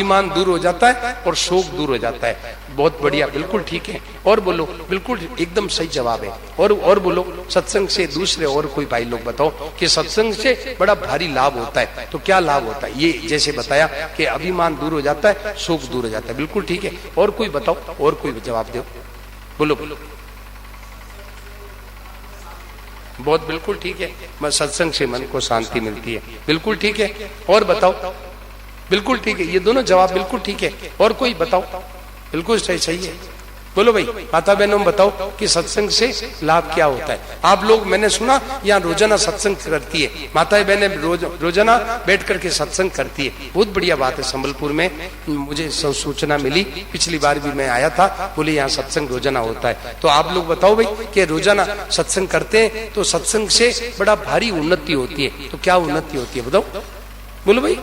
अभिमान दूर हो जाता है और शोक दूर हो जाता है। बहुत बढ़िया, बिल्कुल ठीक है। और बोलो, बिल्कुल एकदम सही जवाब है। और बोलो, सत्संग से दूसरे और कोई भाई लोग बताओ कि सत्संग से बड़ा भारी लाभ होता है, तो क्या लाभ होता है? ये जैसे बताया कि अभिमान दूर हो जाता है, शोक दूर हो जाता है, बिल्कुल ठीक है। और कोई बताओ, और कोई जवाब दो, बोलो। बहुत बिल्कुल ठीक है, सत्संग से मन को शांति मिलती है, बिल्कुल ठीक है। और बताओ, बिल्कुल ठीक है, ये दोनों जवाब बिल्कुल ठीक है। और कोई बताओ, बिल्कुल सही है। बोलो भाई, माता बहनों बताओ कि सत्संग से लाभ क्या होता है? आप लोग, मैंने सुना यहाँ रोजाना सत्संग करती है, माता बहनें रोजाना बैठ करके सत्संग करती है, बहुत बढ़िया बात है। संबलपुर में मुझे सूचना मिली, पिछली बार भी मैं आया था, बोले यहाँ सत्संग रोजाना होता है। तो आप लोग बताओ भाई कि रोजाना सत्संग करते हैं तो सत्संग से बड़ा भारी उन्नति होती है, तो क्या उन्नति होती है बताओ, बोलो भाई।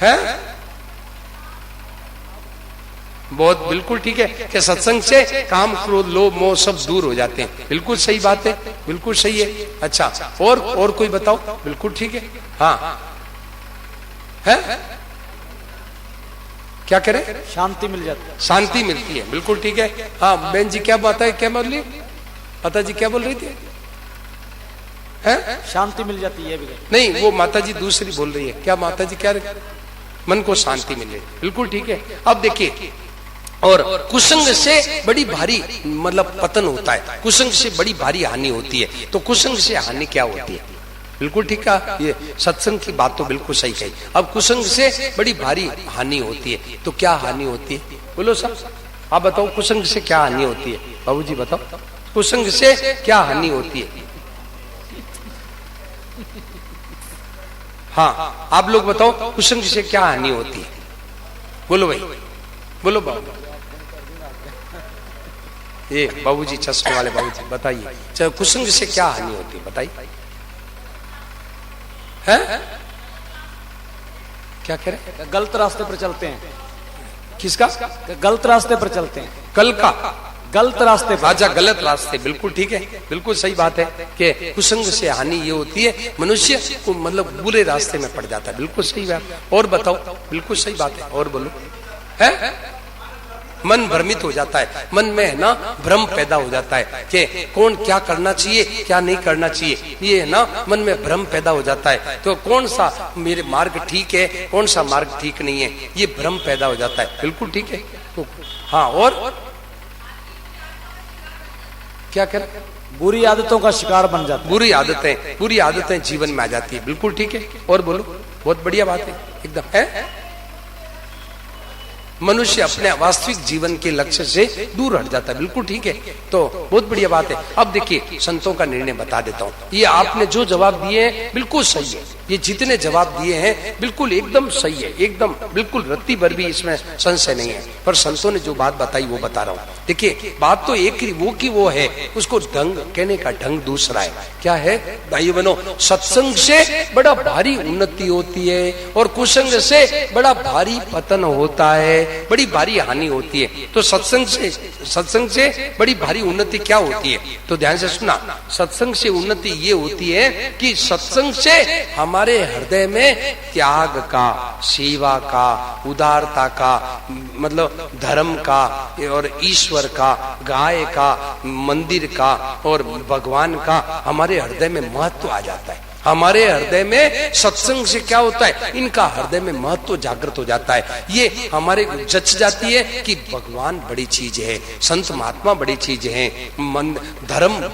है बहुत बिल्कुल ठीक है कि सत्संग से काम, क्रोध, लोभ, मोह सब दूर हो जाते हैं, बिल्कुल सही बात है, बिल्कुल सही है। अच्छा, और कोई बताओ, बिल्कुल ठीक है। हाँ है, क्या करें? शांति मिल जाती है, शांति मिलती है, बिल्कुल ठीक है। हाँ बहन जी क्या बात है, क्या बोल रही, माता जी क्या बोल रही थी? है शांति मिल जाती है भी नहीं, वो माता जी दूसरी बोल रही है। क्या माता जी, क्या मन को शांति मिले, बिल्कुल ठीक है। अब देखिए, और कुसंग से बड़ी भारी मतलब पतन होता है, कुसंग से बड़ी भारी हानि होती है। तो कुसंग से हानि क्या होती है? बिल्कुल ठीक है, ये सत्संग की बात तो बिल्कुल सही कही। अब कुसंग से बड़ी भारी हानि होती है, तो क्या हानि होती है? बोलो सब, आप बताओ, कुसंग से क्या हानि होती है? बाबूजी बताओ, कुसंग से क्या हानि होती है? हाँ आप लोग बताओ, कुसंग से क्या हानि होती है? बोलो भाई, बोलो बाबू। ये बाबूजी, चश्मे वाले बाबूजी, बताइए कुसंग से क्या हानि होती है, बताइए। है क्या कह रहे? गलत रास्ते पर चलते हैं। किसका? गलत रास्ते पर चलते हैं, कल का गलत रास्ते पर। अच्छा, गलत रास्ते, बिल्कुल ठीक है, बिल्कुल सही बात है कि कुसंग से हानि ये होती है, मनुष्य को मतलब बुरे रास्ते में पड़ जाता है, बिल्कुल सही बात। और बताओ, बिल्कुल सही बात है। और बोलो, है मन भ्रमित हो जाता है, मन में है ना भ्रम पैदा हो जाता है कि कौन क्या करना चाहिए, क्या नहीं करना चाहिए, ये है ना मन में भ्रम पैदा हो जाता है। तो कौन सा मेरे मार्ग ठीक है, कौन सा मार्ग ठीक नहीं है, ये भ्रम पैदा हो जाता है, बिल्कुल ठीक है। तो हाँ, और क्या कर, बुरी आदतों का शिकार बन जाता है, बुरी आदतें जीवन में आ जाती है, बिल्कुल ठीक है। और बोलो, बहुत बढ़िया बात है, एकदम है। मनुष्य अपने वास्तविक जीवन के लक्ष्य से दूर हट जाता है, बिल्कुल ठीक है। तो बहुत बढ़िया बात है। अब देखिए, संतों का निर्णय बता देता हूँ। ये आपने जो जवाब दिए हैं बिल्कुल सही है, ये जितने जवाब दिए हैं बिल्कुल एकदम सही है, एकदम बिल्कुल रत्ती भर भी इसमें संशय नहीं है। पर संतों ने जो बात बताई वो बता रहा हूँ। देखिए, बात तो एक ही वो की वो है, उसको ढंग कहने का ढंग दूसरा है। क्या है भाई बनो? सत्संग से बड़ा भारी उन्नति होती है और कुसंग से बड़ा भारी पतन होता है, बड़ी भारी हानि होती है। तो सत्संग से बड़ी भारी उन्नति क्या होती है? तो ध्यान से सुना, सत्संग से उन्नति ये होती है कि सत्संग से हमारे हृदय में त्याग का, सेवा का, उदारता का, मतलब धर्म का और ईश्वर का, गाय का, मंदिर का और भगवान का हमारे हृदय में महत्व आ जाता है। हमारे हृदय में सत्संग से क्या होता है? इनका हृदय में महत्व जागृत हो जाता है। ये हमारे जच जाती है कि भगवान बड़ी चीज है, संत महात्मा बड़ी चीज है,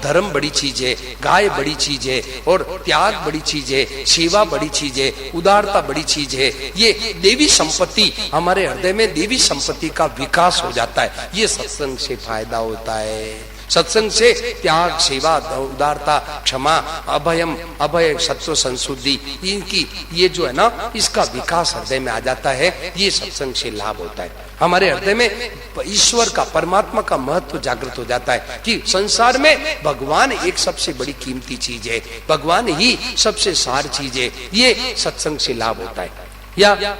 धर्म बड़ी चीज है, गाय बड़ी चीज है और त्याग बड़ी चीज है, सेवा बड़ी चीज है, उदारता बड़ी चीज है। ये देवी संपत्ति, हमारे हृदय में देवी संपत्ति का विकास हो जाता है। ये सत्संग से फायदा होता है। सत्संग से त्याग, सेवा, उदारता, क्षमा, अभय, सत्व, संशुद्धि, इनकी ये जो है ना, इसका विकास हृदय में आ जाता है। ये सत्संग से लाभ होता है। हमारे हृदय में ईश्वर का, परमात्मा का महत्व जागृत हो जाता है कि संसार में भगवान एक सबसे बड़ी कीमती चीज है, भगवान ही सबसे सार चीज है। ये सत्संग से लाभ होता है। या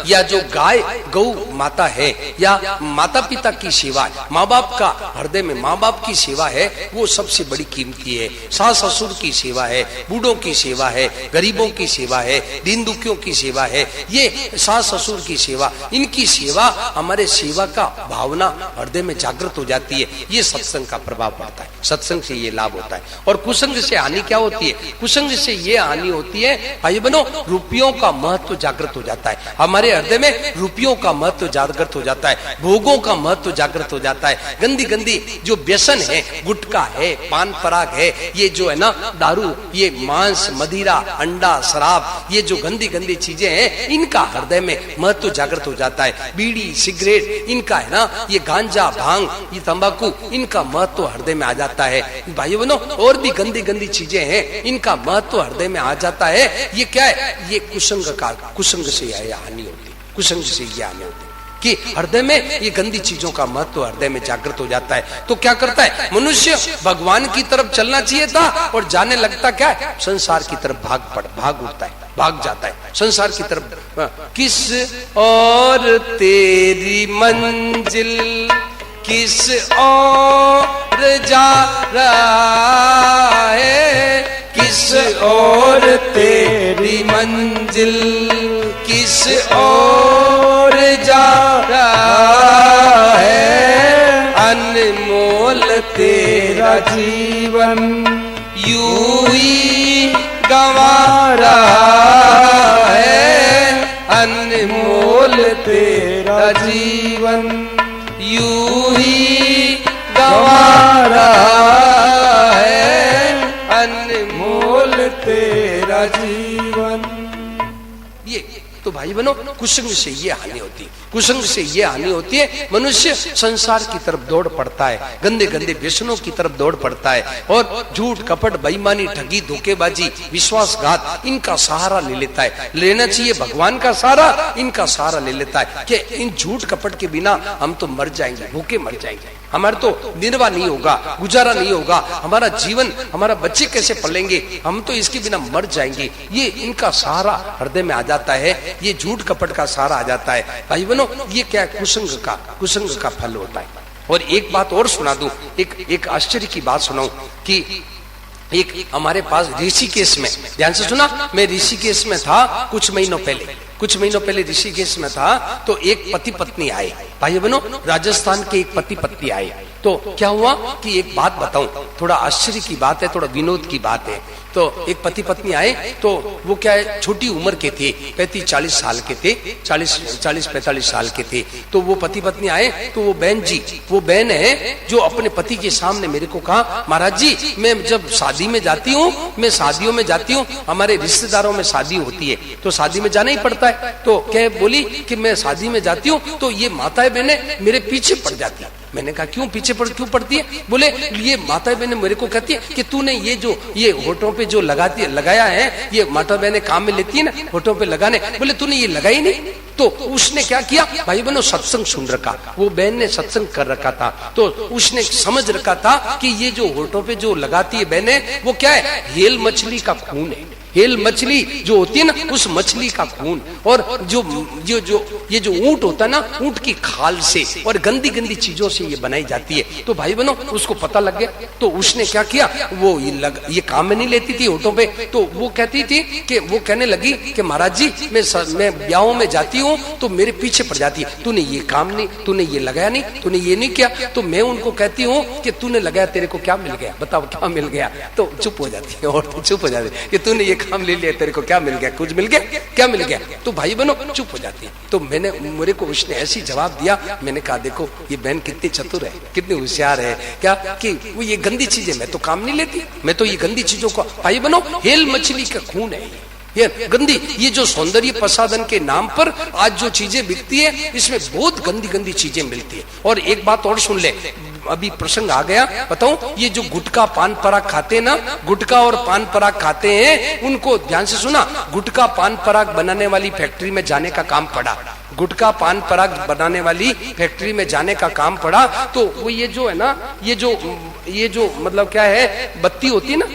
या जो गाय गौ माता है या माता पिता की सेवा, माँ बाप का हृदय में माँ बाप की सेवा है, वो सबसे बड़ी कीमती है। सास ससुर की सेवा है, बूढ़ों की सेवा है, गरीबों की सेवा है, दीन दुखियों की सेवा है। ये सास ससुर की सेवा, इनकी सेवा हमारे सेवा का भावना हृदय में जागृत हो जाती है। ये सत्संग का प्रभाव पड़ता है, सत्संग से ये लाभ होता है। और कुसंग से हानि क्या होती है? कुसंग से ये हानि होती है भाई बनो, रुपयों का महत्व जागृत हो जाता है। हमारे हृदय में रुपयों का महत्व जागृत हो जाता है, भोगों का महत्व जागृत हो जाता है। गंदी गंदी जो व्यसन है, गुटखा है, पान पराग है, ये जो है ना दारू, ये मांस, मदिरा, अंडा, शराब, ये जो गंदी गंदी चीजें हैं, इनका हृदय में महत्व जागृत हो जाता है। बीड़ी, सिगरेट, इनका है ना, ये गांजा, भांग, ये तंबाकू, इनका महत्व हृदय में आ जाता है। भाइयों बहनों, और भी गंदी गंदी चीजें हैं, इनका महत्व हृदय में आ जाता है। ये क्या है? ये कुसंग से हानि होती है, कुसंग से ये हानि होती है कि हृदय में ये गंदी चीजों का महत्व हृदय में जागृत हो जाता है। तो क्या करता है मनुष्य? भगवान की तरफ चलना चाहिए था और जाने लगता क्या है? संसार की तरफ भाग उठता है, भाग जाता है संसार की तरफ। किस और तेरी मंजिल, किस और जा रहा है, किस और तेरी मंजिल, किस और जा रहा है। अनमोल तेरा जीवन यूं ही गंवा रहा है। अनमोल तेरा जीवन यूं ही गंवा रहा है। अनमोल तेरा जीवन। ये तो भाई बनो, कुसंग से ये हानि होती है, कुसंग से ये हानि होती है। मनुष्य संसार की तरफ दौड़ पड़ता है, गंदे गंदे व्यसनों की तरफ दौड़ पड़ता है और झूठ, कपट, बेईमानी, ठगी, धोखेबाजी, विश्वासघात, इनका सहारा ले लेता है। लेना चाहिए भगवान का सहारा, इनका सहारा ले लेता है कि इन झूठ कपट के बिना हम तो मर जाएंगे, भूखे मर जाएंगे, हमारा तो निर्वाह नहीं होगा, गुजारा नहीं होगा, हमारा जीवन, हमारा बच्चे कैसे पलेंगे, हम तो इसके बिना मर जाएंगे। ये इनका सहारा हृदय में आ जाता है, ये झूठ कपट का सहारा आ जाता है। भाई बनो, ये क्या है? कुसंग का फल होता है। और एक बात और सुना दूं, एक आश्चर्य की बात सुनाऊं कि एक हमारे पास ऋषिकेश में, ध्यान से सुना, मैं ऋषिकेश में था कुछ महीनों पहले ऋषिकेश में था। तो एक पति पत्नी आए, भाई बहनों, राजस्थान के एक पति पत्नी आए। तो क्या हुआ कि एक बात बताऊं, थोड़ा आश्चर्य की बात है, थोड़ा विनोद की बात है। तो एक पति पत्नी आए, तो वो क्या है, छोटी उम्र के थे, 35-40 साल के थे, 40-45 साल के थे। तो वो पति पत्नी आए, तो वो बहन है जो अपने पति के सामने मेरे को कहा, महाराज जी, मैं जब शादी में जाती हूँ, मैं शादियों में जाती हूँ, हमारे रिश्तेदारों में शादी होती है तो शादी में जाना ही पड़ता है। तो क्या बोली कि मैं शादी में जाती हूँ तो ये माताएं बहनें मेरे पीछे पड़ जाती है। मैंने कहा क्यों क्यों पड़ती है? बोले ये माताएं बहनें मेरे को कहती है कि तूने ये होठों पे जो लगाया है, ये माता बहनें काम में लेती है ना होठों पे लगाने, बोले तूने ये लगाई नहीं। तो उसने क्या किया भाई बहनों, सत्संग सुन रखा, वो बहन ने सत्संग कर रखा था, तो उसने समझ रखा था कि ये जो होठों पे जो लगाती है बहनें, वो क्या है, हेल मछली का खून है। हेल मछली जो होती है ना, उस मछली का खून, और ये जो ऊंट होता है ना, ऊंट की खाल से और गंदी गंदी चीजों से ये बनाई जाती है। तो भाई बहनों, उसको पता लग गया। तो उसने क्या किया, वो ये काम में नहीं लेती थी होठों पे, तो वो कहती थी कि वो कहने लगी कि महाराज जी, मैं ब्याहों में जाती हूँ तो मेरे पीछे पड़ जाती है, तूने ये काम नहीं, तूने ये लगाया नहीं, तूने ये नहीं किया। तो मैं उनको कहती हूँ कि तूने लगाया, तेरे को क्या मिल गया, बताओ क्या मिल गया? तो चुप हो जाती है, और तो चुप हो जाती है कि तूने ये काम ले लिया, तेरे को क्या मिल गया, कुछ मिल गया, क्या मिल गया? तो भाई बहनों चुप हो जाती है। तो मेरे को उसने ऐसी जवाब दिया, मैंने कहा देखो ये बहन कितनी चतुर है, कितनी होशियार है, क्या कि वो ये गंदी चीजें मैं तो काम नहीं लेती, मैं तो ये गंदी चीजों को, भाई बहनों हेल मछली का खून है ये गंदी, ये जो सौंदर्य प्रसाधन के नाम पर आज जो चीजें बिकती है, इसमें बहुत गंदी गंदी चीजें मिलती है। और एक बात और सुन ले, अभी प्रसंग आ गया, बताऊं, ये जो गुटखा पान पराग खाते ना, गुटखा और पान पराग खाते हैं, उनको ध्यान से सुना, गुटखा पान पराग बनाने वाली फैक्ट्री में जाने का काम पड़ा, गुटखा पान पराग बनाने वाली फैक्ट्री में जाने का काम पड़ा। तो वो ये जो है ना, ये जो मतलब क्या है, बत्ती होती है ना,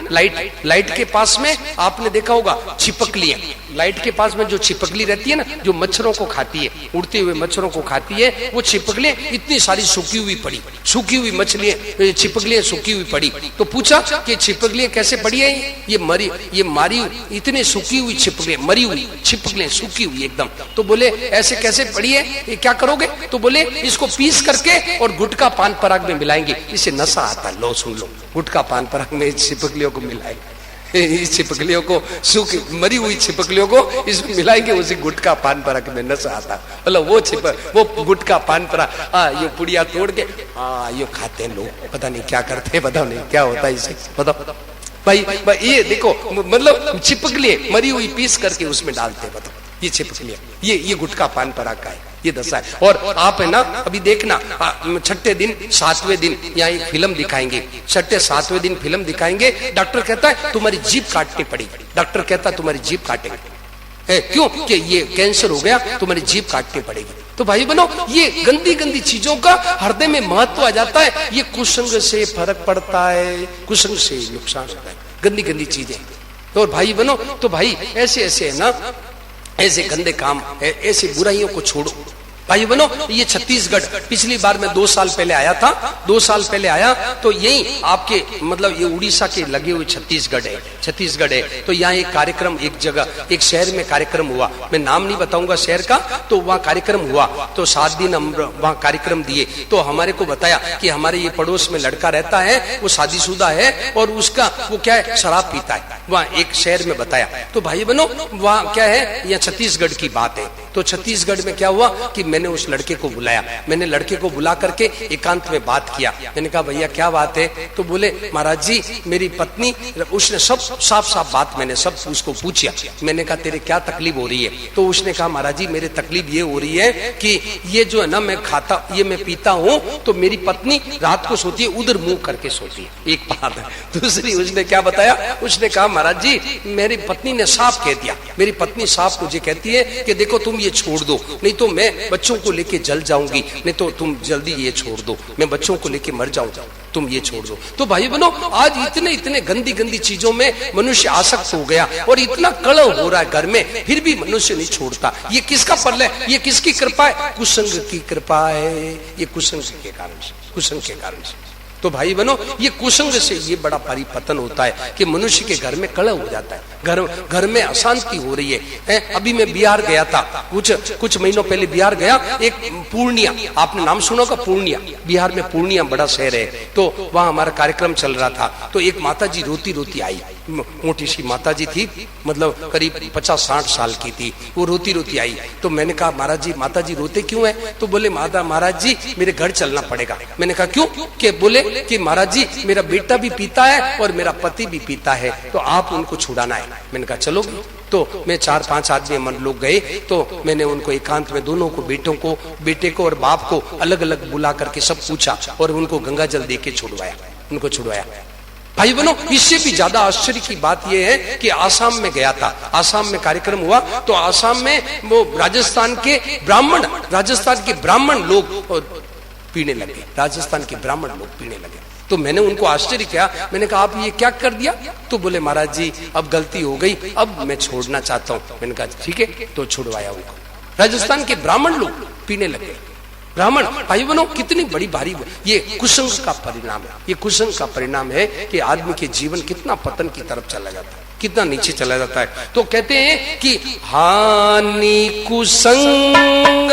लाइट के पास में आपने देखा होगा छिपकलियां, लाइट के पास में जो छिपकली रहती है ना, जो मच्छरों को खाती है, उड़ते हुए मच्छरों को खाती है, वो छिपकलियां इतनी सारी सूखी हुई मछलियां, छिपकलियां सूखी हुई पड़ी। तो पूछा कि छिपकलियां कैसे पड़ी है? ये मारी इतनी सूखी हुई छिपकलियां, मरी हुई छिपकलियां सूखी हुई एकदम। तो बोले ऐसे कैसे पड़ी है, ये क्या करोगे? तो बोले इसको पीस करके और गुटखा पान पराग में मिलाएंगे, इससे नशा आता है। लो सुन लो, गुटखा पान पराग में छिपकलियों को मिलाएंगे, इस छिपकलियों को, सूखी मरी हुई छिपकलियों को इसमें मिलाएंगे, उसी गुटखा पान पराग में नशा आता। मतलब वो गुटखा पान पराग ये पुड़िया तोड़ के ये खाते हैं लोग, पता नहीं क्या करते हैं, बताओ नहीं क्या होता है इसे, बताओ भाई ये देखो, मतलब छिपकली मरी हुई पीस करके उसमें डालते हैं, बताओ ये छिपकलियां, ये गुटखा पान पराग का है, ये दशा है। और आप है ना, अभी देखना छठे दिन 7वें दिन यहाँ एक फिल्म दिखाएंगे, छठे 7वें दिन फिल्म दिखाएंगे। डॉक्टर कहता है तुम्हारी जीभ काटनी पड़ेगी, डॉक्टर कहता है तुम्हारी जीभ काटेंगे, क्यों? कि ये कैंसर हो गया, तुम्हारी जीभ काटनी पड़ेगी। तो भाई बनो, ये गंदी चीजों का हृदय में महत्व आ जाता है। ये कुसंग से फर्क पड़ता है, कुसंग से नुकसान होता है, गंदी चीजें। तो भाई बनो, तो भाई ऐसे है ना, ऐसे गंदे काम, ऐसे बुराइयों को छोड़ो भाई बनो। ये छत्तीसगढ़ पिछली बार मैं 2 साल पहले आया था, 2 साल पहले आया तो यही आपके मतलब ये उड़ीसा के लगे हुए छत्तीसगढ़ है। तो यहाँ एक कार्यक्रम, एक जगह, एक शहर में कार्यक्रम हुआ, मैं नाम नहीं बताऊंगा शहर का। तो वहाँ कार्यक्रम हुआ, तो 7 दिन हम वहाँ कार्यक्रम दिए। तो हमारे को बताया कि हमारे ये पड़ोस में लड़का रहता है, वो शादीशुदा है और उसका वो क्या है, शराब पीता है। वहाँ एक शहर में बताया। तो भाई बनो, वहाँ क्या है, यह छत्तीसगढ़ की बात है। तो छत्तीसगढ़ में क्या हुआ कि मैंने उस लड़के को बुलाया, मैंने लड़के को बुला करके एकांत में बात किया। मैंने कहा भैया क्या बात है? तो बोले महाराज जी मेरी पत्नी, उसने सब साफ बात मैंने सब उसको पूछा। मैंने कहा तेरे क्या तकलीफ हो रही है? तो उसने कहा महाराज जी मेरी तकलीफ ये हो रही है कि ये जो है ना, मैं खाता, ये मैं पीता हूँ, तो मेरी पत्नी रात को सोती है उधर मुंह करके सोती है। एक बात है। दूसरी उसने क्या बताया, उसने कहा महाराज जी मेरी पत्नी ने साफ कह दिया, मेरी पत्नी साफ मुझे कहती है कि देखो तुम ये छोड़ दो, नहीं तो मैं बच्चों को लेके जल जाऊंगी, नहीं तो तुम जल्दी ये छोड़ दो, मैं बच्चों को लेके मर जाऊंगा, तुम ये छोड़ दो। तो भाई बनो, आज इतने गंदी चीजों में मनुष्य आसक्त हो गया और इतना कलह हो रहा है घर में, फिर भी मनुष्य नहीं छोड़ता। ये किसका फल है? ये किसकी कृपा है? कुसंग की कृपा है। ये कुसंग के कारण से, कुसंग के कारण से। तो भाई बनो, ये कुसंग से ये बड़ा परिपतन होता है कि मनुष्य के घर में कलह हो जाता है, घर में अशांति हो रही है। अभी मैं बिहार गया था, कुछ महीनों पहले बिहार गया। एक पूर्णिया, आपने नाम सुना होगा पूर्णिया, बिहार में पूर्णिया बड़ा शहर है। तो वहां हमारा कार्यक्रम चल रहा था। तो एक माता जी रोती आई, मोटी सी माता जी थी, मतलब करीब 50-60 साल की थी। वो रोती आई। तो मैंने कहा महाराज जी, माता जी रोते क्यों है? तो बोले महाराज जी मेरे घर चलना पड़ेगा। मैंने कहा क्यों? कि बोले कि महाराज जी मेरा बेटा भी पीता है और मेरा पति भी पीता है, तो आप उनको छुड़ाना है। मैंने कहा चलोगे? तो मैं 4-5 आदमी मन लोग गए। तो मैंने उनको एकांत में दोनों को, बेटे को और बाप को अलग अलग बुला करके सब पूछा और उनको गंगा जल दे के छुड़वाया, उनको छुड़वाया। भाई बनो, इससे भी ज्यादा आश्चर्य की बात यह है कि आसाम में गया था, आसाम में कार्यक्रम हुआ। तो आसाम में वो राजस्थान के ब्राह्मण लोग पीने लगे, राजस्थान के ब्राह्मण लोग पीने लगे। तो मैंने उनको आश्चर्य किया, मैंने कहा आप ये क्या कर दिया? तो बोले महाराज जी अब गलती हो गई, अब मैं छोड़ना चाहता हूँ। मैंने कहा ठीक है, तो छुड़वाया उनको। राजस्थान के ब्राह्मण लोग पीने लगे। ब्राह्मण भाई बनो, कितनी बड़ी भारी, ये कुसंग का परिणाम है। ये कुसंग का परिणाम है कि आदमी के जीवन कितना पतन की तरफ चला जाता है, कितना नीचे चला जाता है। तो कहते हैं कि हानि कुसंग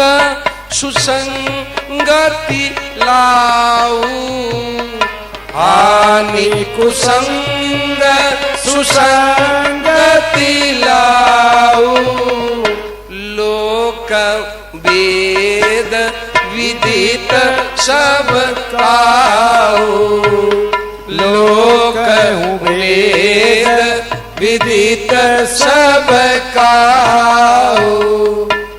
सुसंगति लाऊ, हानि कुसंग सुसंगति लाऊ, लोक वेद विदित सब काऊ, लोक वेद विदित सब काऊ।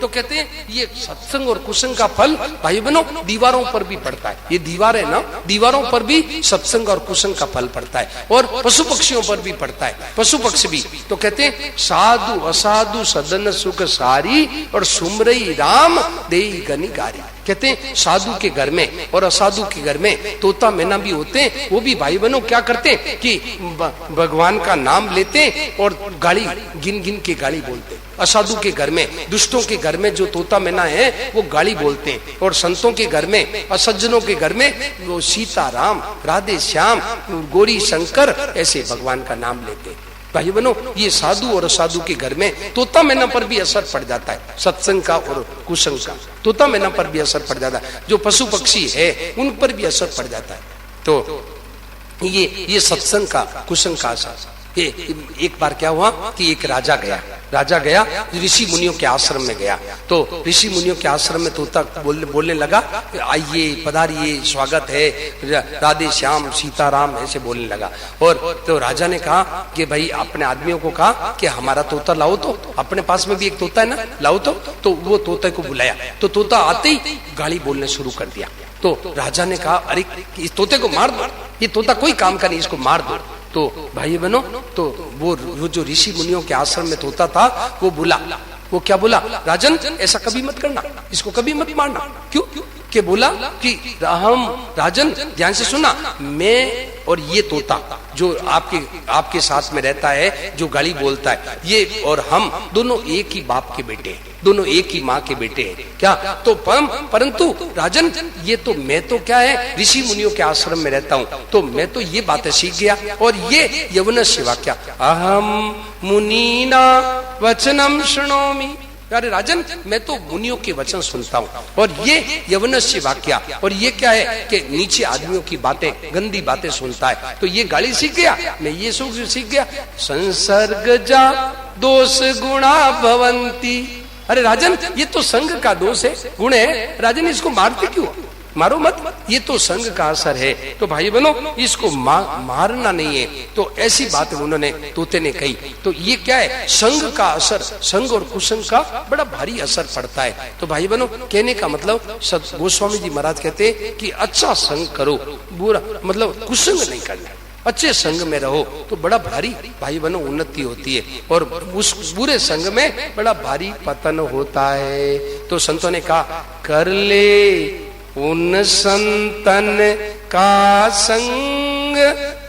तो कहते हैं ये सत्संग और कुसंग का फल भाई बहनों दीवारों पर भी पड़ता है। ये दीवार है ना, दीवारों पर भी सत्संग और कुसंग का फल पड़ता है और पशु पक्षियों पर भी पड़ता है, पशु पक्षी भी। तो कहते हैं साधु असाधु सदन सुख सारी और सुमरई राम देई गनिगारी। कहते हैं साधु के घर में और असाधु के घर में तोता मैना भी होते हैं, वो भी भाई बहनों क्या करते हैं कि भगवान का नाम लेते हैं और गाली गिन गिन के गाली बोलते हैं। असाधु के घर में, दुष्टों के घर में जो तोता मैना है वो गाली बोलते हैं, और संतों के घर में, असज्जनों के घर में वो सीता राम, राधे श्याम, गौरी शंकर ऐसे भगवान का नाम लेते हैं। भाई बहनों ये साधु और असाधु के घर में तोता मैना पर भी असर पड़ जाता है, सत्संग का और कुसंग का। तोता मैना पर भी असर पड़ जाता है, जो पशु पक्षी है उन पर भी असर पड़ जाता है। तो ये सत्संग का कुसंग का असर। एक बार क्या हुआ कि एक राजा गया ऋषि मुनियों के आश्रम में गया। तो ऋषि मुनियों के आश्रम में तोता बोलने लगा, आइए पधारिए, स्वागत है, राधे श्याम सीताराम ऐसे बोलने लगा। और तो राजा ने कहा कि भाई अपने आदमियों को कहा कि हमारा तोता लाओ, तो अपने पास में भी एक तोता है ना, लाओ। तो वो तोते को बुलाया, तो तोता आते ही गाली बोलने शुरू कर दिया। तो राजा ने कहा अरे इस तोते को मार दो, ये तोता कोई काम का नहीं, इसको मार दो। तो भाई बहनों तो वो जो ऋषि मुनियों के आश्रम में तोता था वो बोला, वो क्या बोला, राजन ऐसा कभी मत करना, इसको कभी मत मारना। क्यों के बोला कि हम राजन ध्यान से सुना, मैं और ये तोता जो आपके साथ में रहता है, जो गाली बोलता है, ये और हम दोनों एक ही बाप के बेटे हैं, दोनों एक ही माँ के बेटे हैं। क्या तो परंतु राजन ये तो मैं तो क्या है ऋषि मुनियों के आश्रम में रहता हूँ, तो मैं तो ये बातें सीख गया। और ये यवनस्य वाक्य अहम मुनीना वचनम शृणोमि, अरे राजन मैं तो मुनियों के वचन सुनता हूँ, और ये यवनस्य वाक्य, और ये क्या है कि नीचे आदमियों की बातें, गंदी बातें सुनता है, तो ये गाली सीख गया, मैं ये सीख गया। संसर्गजा दोष गुणा भवंती, अरे राजन ये तो संग का दोष है, गुण है, राजन इसको मारते क्यों, मारो मत, ये तो संग का असर है। तो भाई बनो इसको मारना नहीं है। तो ऐसी बात उन्होंने तोते ने कही। तो ये क्या है, संग का असर, संग और कुसंग का बड़ा भारी असर पड़ता है। तो भाई बनो कहने का मतलब गोस्वामी जी महाराज कहते हैं कि अच्छा संग करो, बुरा मतलब कुसंग नहीं करना, अच्छे संग में रहो तो बड़ा भारी भाई बनो उन्नति होती है, और उस बुरे संग में बड़ा भारी पतन होता है। तो संतों ने कहा कर ले उन संतन का संग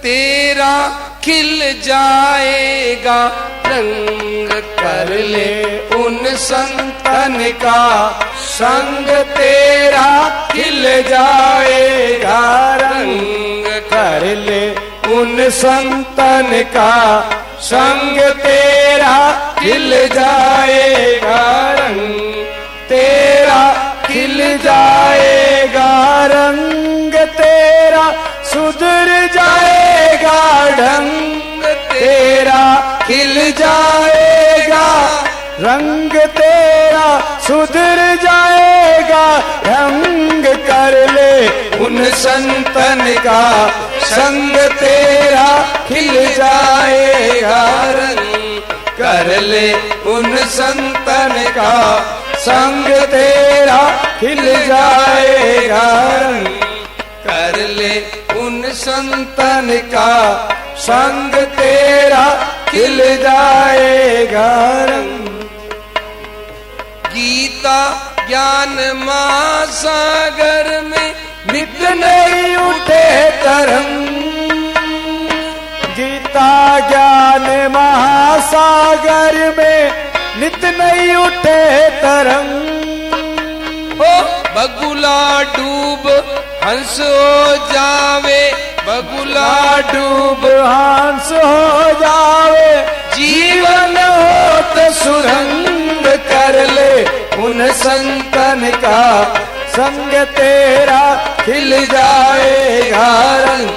तेरा खिल जाएगा रंग, कर ले उन संतन का संग तेरा खिल जाएगा रंग, कर ले उन संतन का संग तेरा खिल जाएगा रंग, तेरा खिल जाएगा रंग, तेरा सुधर जाएगा ढंग, तेरा खिल जाएगा रंग, तेरा सुधर जाएगा ढंग, कर ले उन संतन का संग तेरा खिल जाएगा रंग, कर ले उन संतन का संग तेरा खिल जाएगा रंग, कर ले उन संतन का संग तेरा खिल जाएगा रंग। गीता ज्ञान महासागर में मिट नहीं उठे तरंग, गीता ज्ञान महासागर में नित नहीं उठे तरंग, ओ बगुला डूब हंस हो जावे, बगुला डूब हंस हो जावे, जीवन हो तो सुरंग, कर ले उन संतन का संग तेरा खिल जाएगा रंग,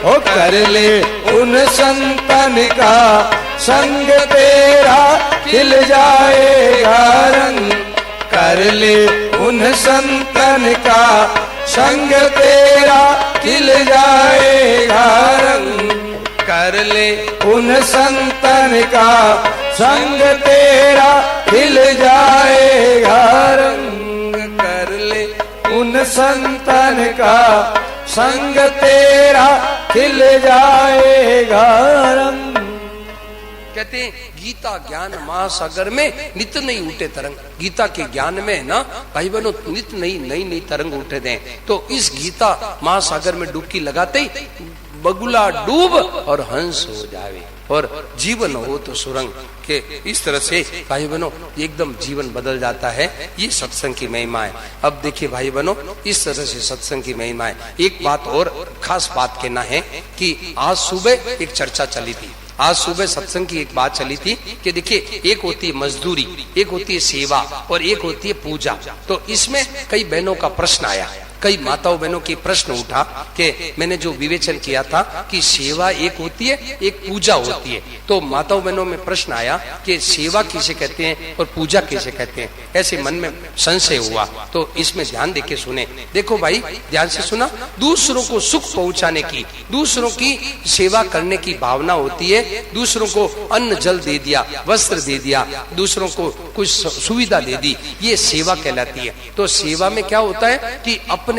ओ कर ले उन संतन का संग तेरा खिल जाएगा रंग, कर ले उन संतन का संग तेरा खिल जाएगा रंग, कर ले उन संतन का संग तेरा खिल जाएगा संतन का संग तेरा खिल जाएगा रंग। कहते हैं गीता ज्ञान महासागर में नित नहीं उठे तरंग। गीता के ज्ञान में ना भाई बहनों नित नई नई नई तरंग उठे दें। तो इस गीता महासागर में डुबकी लगाते ही बगुला डूब और हंस हो जावे और जीवन हो तो सुरंग के। इस तरह से भाई बहनों एकदम जीवन बदल जाता है। ये सत्संग की महिमा है। अब देखिए भाई बहनों इस तरह से सत्संग की महिमा है। एक बात और खास बात कहना है कि आज सुबह एक चर्चा चली थी। आज सुबह सत्संग की एक बात चली थी कि देखिए एक होती है मजदूरी, एक होती है सेवा और एक होती है पूजा। तो इसमें कई बहनों का प्रश्न आया, कई माताओं बहनों की प्रश्न उठा कि मैंने जो विवेचन किया था कि सेवा एक होती है एक पूजा होती है। तो माताओं बहनों में प्रश्न आया कि सेवा किसे कहते हैं और पूजा किसे कहते हैं। ऐसे मन में संशय हुआ तो इसमें ध्यान देके सुने। देखो भाई ध्यान से सुना। दूसरों को सुख पहुंचाने की, दूसरों की सेवा करने की भावना होती है। दूसरों को अन्न जल दे दिया, वस्त्र दे दिया, दूसरों को कुछ सुविधा दे दी, ये सेवा कहलाती है। तो सेवा में क्या होता है कि अपने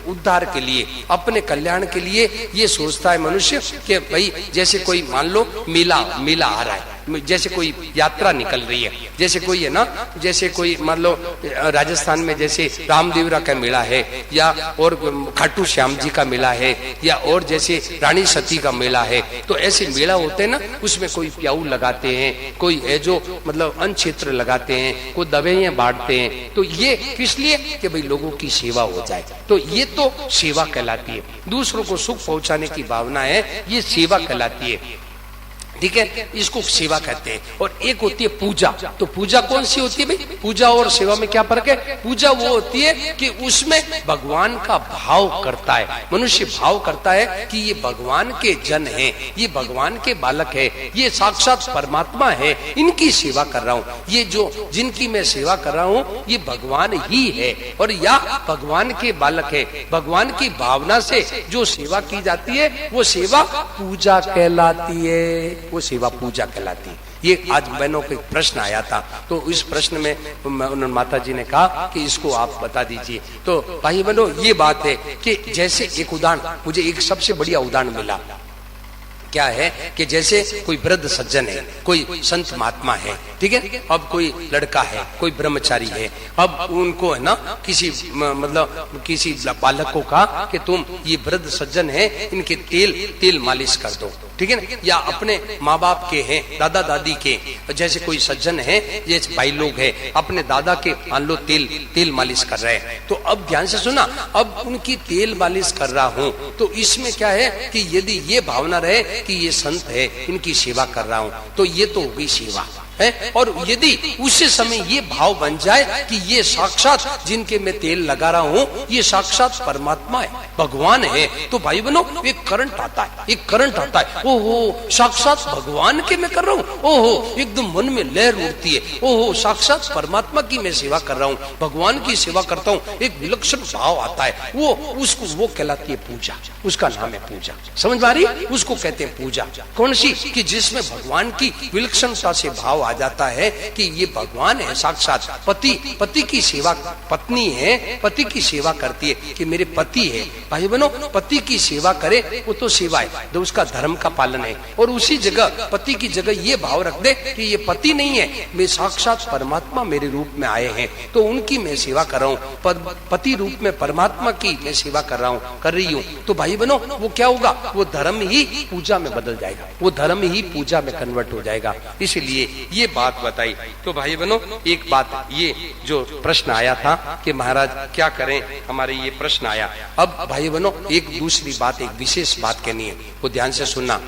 उद्धार के लिए, अपने कल्याण के लिए ये सोचता है मनुष्य कि भाई जैसे कोई मान लो मेला आ रहा है, जैसे कोई यात्रा निकल रही है, जैसे कोई है ना, जैसे कोई मान लो राजस्थान में जैसे रामदेवरा का मेला है या और खाटू श्याम जी का मेला है या और जैसे रानी सती का मेला है। तो ऐसे मेला होते हैं ना, उसमें कोई प्याऊ लगाते हैं, कोई है जो मतलब अन्न क्षेत्र लगाते हैं, कोई दवाइयां बांटते हैं। तो ये किस लिए कि भाई लोगों की सेवा हो जाए। तो ये तो सेवा कहलाती है। दूसरों को सुख पहुंचाने की भावना है, ये सेवा कहलाती है। ठीक है, इसको सेवा कहते हैं। और एक होती है पूजा। तो पूजा कौन सी होती है भाई? पूजा और सेवा में क्या फर्क है? पूजा वो होती है कि उसमें भगवान का भाव करता है, मनुष्य भाव करता है कि ये भगवान के जन हैं, ये भगवान के बालक है, ये साक्षात परमात्मा है, इनकी सेवा कर रहा हूँ। ये जो जिनकी मैं सेवा कर रहा हूँ ये भगवान ही है और या भगवान के बालक है। भगवान की भावना से जो सेवा की जाती है वो सेवा पूजा कहलाती है, वो सेवा पूजा कहलाती है। ये आज बहनों को एक प्रश्न आया था। तो इस प्रश्न में उन्होंने माता जी ने कहा कि इसको आप बता दीजिए। तो भाई बहनों ये बात है कि जैसे एक उदाहरण, मुझे एक सबसे बढ़िया उदाहरण मिला। क्या है कि जैसे कोई वृद्ध सज्जन है, कोई संत महात्मा है, ठीक है, अब कोई लड़का है, कोई ब्रह्मचारी है, अब उनको है ना किसी मतलब किसी बालक को कहा कि तुम ये वृद्ध सज्जन है, इनके तेल मालिश कर दो, ठीक है ना। या अपने माँ बाप के हैं, दादा दादी के, जैसे कोई सज्जन है, जैसे भाई लोग है, अपने दादा के मान लो तेल मालिश कर रहे हैं। तो अब ध्यान से सुना, अब उनकी तेल मालिश कर रहा हूँ तो इसमें क्या है कि यदि ये भावना रहे कि ये संत है, इनकी सेवा कर रहा हूँ, तो ये तो हो गई सेवा है। और यदि उसी समय ये भाव बन जाए कि ये साक्षात जिनके मैं तेल लगा रहा हूँ ये साक्षात परमात्मा है, भगवान है, तो भाई बनो एक करंट आता है, एक करंट आता है। ओहो साक्षात भगवान के मैं कर रहा हूँ, ओहो एकदम मन में लहर उठती है, ओहो साक्षात परमात्मा की मैं सेवा कर रहा हूँ, भगवान की सेवा करता हूँ, एक विलक्षण भाव आता है। वो उसको वो कहलाती है पूजा, उसका नाम है पूजा। समझ में आ रही? उसको कहते हैं पूजा। कौन सी? कि जिसमें भगवान की विलक्षणता से भाव आ जाता है कि ये भगवान है साक्षात। पति की सेवा, पत्नी है पति की सेवा करती है कि मेरे पति है। भाई बनो पति की सेवा करे वो तो सेवा है, तो उसका धर्म का पालन है। और उसी जगह पति की जगह ये भाव रख दे कि ये पति नहीं है, मैं साक्षात परमात्मा मेरे रूप में आए हैं, तो उनकी मैं सेवा कर रहा हूँ, पति रूप में परमात्मा की मैं सेवा कर रहा हूँ, कर रही हूँ। तो भाई बनो वो क्या होगा? वो धर्म ही पूजा में बदल जाएगा, वो धर्म ही पूजा में कन्वर्ट हो जाएगा। इसलिए ये बात बताई। तो भाई बनो एक बात, ये जो प्रश्न आया था कि महाराज क्या करें, हमारे ये प्रश्न आया। अब भाई बनो एक दूसरी बात, एक विशेष बात कहनी है, वो ध्यान से सुनना।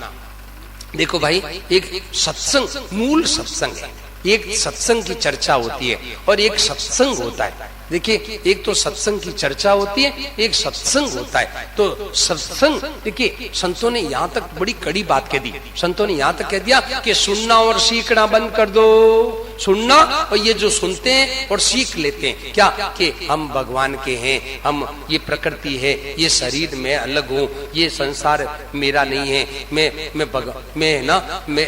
देखो भाई एक सत्संग, मूल सत्संग है, एक सत्संग की चर्चा होती है और एक सत्संग होता है। देखिए एक तो सत्संग की चर्चा होती है, एक सत्संग होता है। तो सत्संग देखिए संतों ने यहाँ तक बड़ी कड़ी बात कह दी। संतों ने यहाँ तक कह दिया कि सुनना और सीखना बंद कर दो। सुनना और ये जो सुनते हैं और सीख लेते हैं क्या कि हम भगवान के हैं, हम ये प्रकृति है, ये शरीर में अलग हूँ, ये संसार मेरा नहीं है, मैं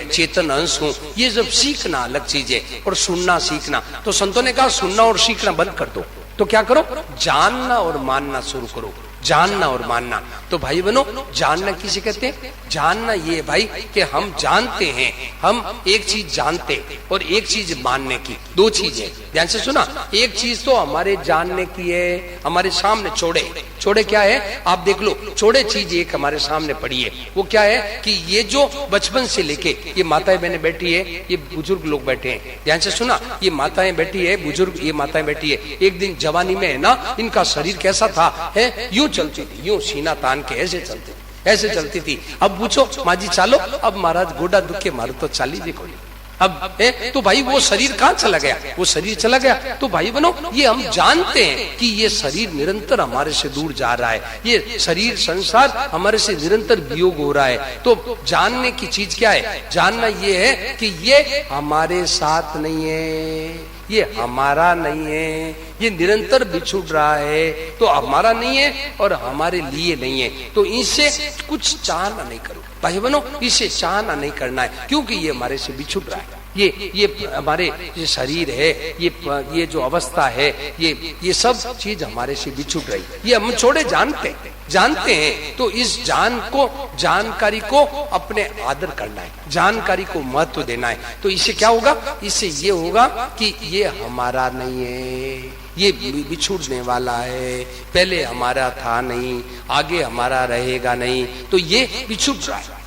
चेतन अंश हूँ, ये जब सीखना अलग चीज है और सुनना सीखना। तो संतों ने कहा सुनना और सीखना बंद कर दो। तो क्या करो, जानना और मानना शुरू करो, जानना और मानना। तो भाई बनो, जानना किसे कहते हैं? जानना ये भाई कि हम जानते हैं, हम एक चीज जानते और एक चीज मानने की, दो चीजें। ध्यान से सुना, एक चीज तो हमारे जानने की है, हमारे सामने चौड़े चौड़े क्या है आप देख लो, चौड़े चीज एक हमारे सामने पड़ी है। वो क्या है कि ये जो बचपन से लेके ये माताएं बहनें बैठी है, ये बुजुर्ग लोग बैठे हैं, ध्यान से सुना, ये माताएं बैठी है, बुजुर्ग ये माताएं बैठी है। एक दिन जवानी में है ना, इनका शरीर कैसा था, है यूं चलती थी, यूं सीना तान के ऐसे चलती, ऐसे चलती थी। अब पूछो माँ जी चालो, अब महाराज गोडा दुखे मारो तो चाली जी कोई। अब तो भाई वो शरीर कहाँ चला गया, वो शरीर चला गया। तो भाई बनो, ये हम जानते हैं कि ये शरीर निरंतर हमारे से दूर जा रहा है, ये शरीर संसार हमारे से निरंतर वियोग हो रहा है। तो जानने की चीज क्या है? जानना ये है कि ये हमारे साथ नहीं है, ये हमारा नहीं है, ये निरंतर बिछुड़ रहा है, तो हमारा नहीं है और हमारे लिए नहीं है। तो इनसे कुछ चाहना नहीं करो भाई बनो, इसे चाहना नहीं करना है, क्योंकि ये हमारे से बिछुड़ रहा है। ये हमारे ये शरीर है, ये जो अवस्था है, ये सब चीज हमारे से बिछुड़ रही, ये हम छोड़े जानते हैं। तो इस जानकारी को अपने आदर करना है, जानकारी को महत्व देना है। तो इससे क्या होगा? इससे ये होगा कि ये हमारा नहीं है, ये बिछुड़ने वाला है, पहले हमारा था नहीं, आगे हमारा रहेगा नहीं, तो ये बिछुड़ रहा है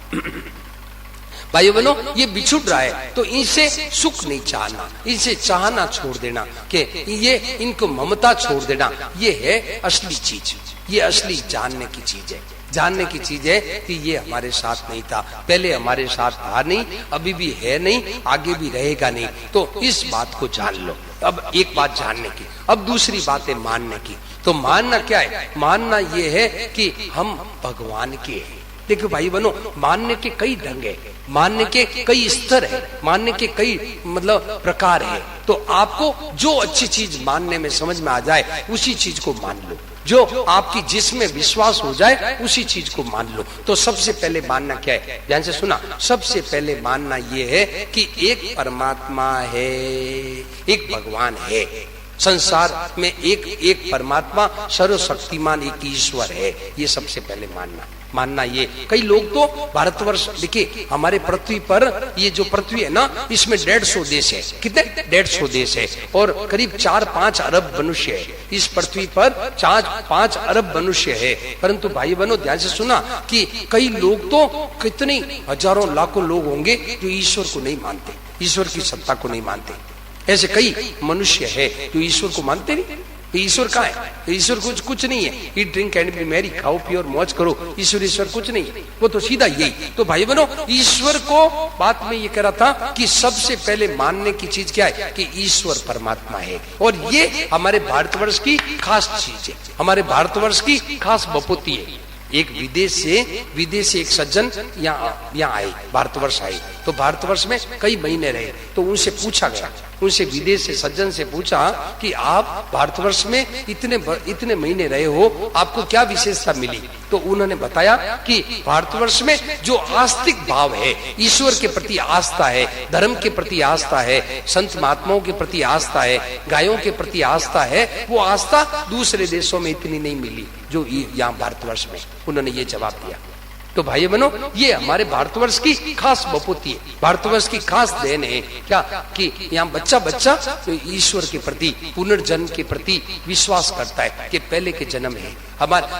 भाई बनो, ये बिछुड़ रहा है। तो इनसे सुख नहीं चाहना, इनसे चाहना छोड़ देना, कि ये इनको ममता छोड़ देना, ये है असली चीज, ये असली जानने की चीज है। जानने की चीज है कि ये हमारे साथ नहीं था, पहले हमारे साथ था नहीं, अभी भी है नहीं, आगे भी रहेगा नहीं। तो इस बात को जान लो। अब एक बात जानने की, अब दूसरी बात है मानने की। तो मानना क्या है? मानना ये है कि हम भगवान के हैं। देखो भाई बनो, मानने के कई ढंग है, मानने के कई स्तर है, मानने के कई मतलब प्रकार है। तो आपको जो अच्छी चीज मानने में समझ में आ जाए उसी चीज को मान लो, जो आपकी जिसमें विश्वास हो जाए उसी चीज को मान लो। तो सबसे पहले मानना क्या है? ध्यान से सुना, सबसे पहले मानना ये है कि एक परमात्मा है, एक भगवान है, संसार में एक परमात्मा सर्वशक्तिमान एक ईश्वर है। ये सबसे पहले मानना ये। कई लोग तो भारतवर्ष, देखिए हमारे पृथ्वी पर ये जो पृथ्वी है ना, इसमें 150 देश है। कितने? 150 देश है और करीब 4-5 अरब मनुष्य है। इस पृथ्वी पर 4-5 अरब मनुष्य है। परंतु भाई बहनों ध्यान से सुना कि कई लोग तो कितने हजारों लाखों लोग होंगे जो ईश्वर को नहीं मानते, ईश्वर की सत्ता को नहीं मानते। ऐसे कई मनुष्य है जो ईश्वर को मानते नहीं। ईश्वर कहाँ है? ईश्वर कुछ नहीं है। Eat drink and B Mary, खाओ पियो और मौज करो, ईश्वर कुछ नहीं है, वो तो सीधा यही। तो भाई बनो, ईश्वर को बात में ये कह रहा था कि सबसे पहले मानने की चीज क्या है कि ईश्वर परमात्मा है। और ये हमारे भारतवर्ष की खास चीज है, हमारे भारतवर्ष की खास बपोती है। एक विदेश से एक सज्जन यहाँ आए, भारतवर्ष आए। तो भारतवर्ष में कई महीने रहे। तो उनसे पूछा गया, उनसे विदेश से सज्जन से पूछा कि आप भारतवर्ष में इतने महीने रहे हो, आपको क्या विशेषता मिली? तो उन्होंने बताया कि भारतवर्ष में जो आस्तिक भाव है, ईश्वर के प्रति आस्था है, धर्म के प्रति आस्था है, संत महात्माओं के प्रति आस्था है, गायों के प्रति आस्था है, वो आस्था दूसरे देशों में इतनी नहीं मिली जो यहाँ भारतवर्ष में। उन्होंने ये जवाब दिया। तो भाई बहनों, ये हमारे भारतवर्ष की खास बपोती है, भारतवर्ष की खास देन है क्या कि यहाँ बच्चा ईश्वर के प्रति, पुनर्जन्म के प्रति विश्वास करता है कि पहले के जन्म है।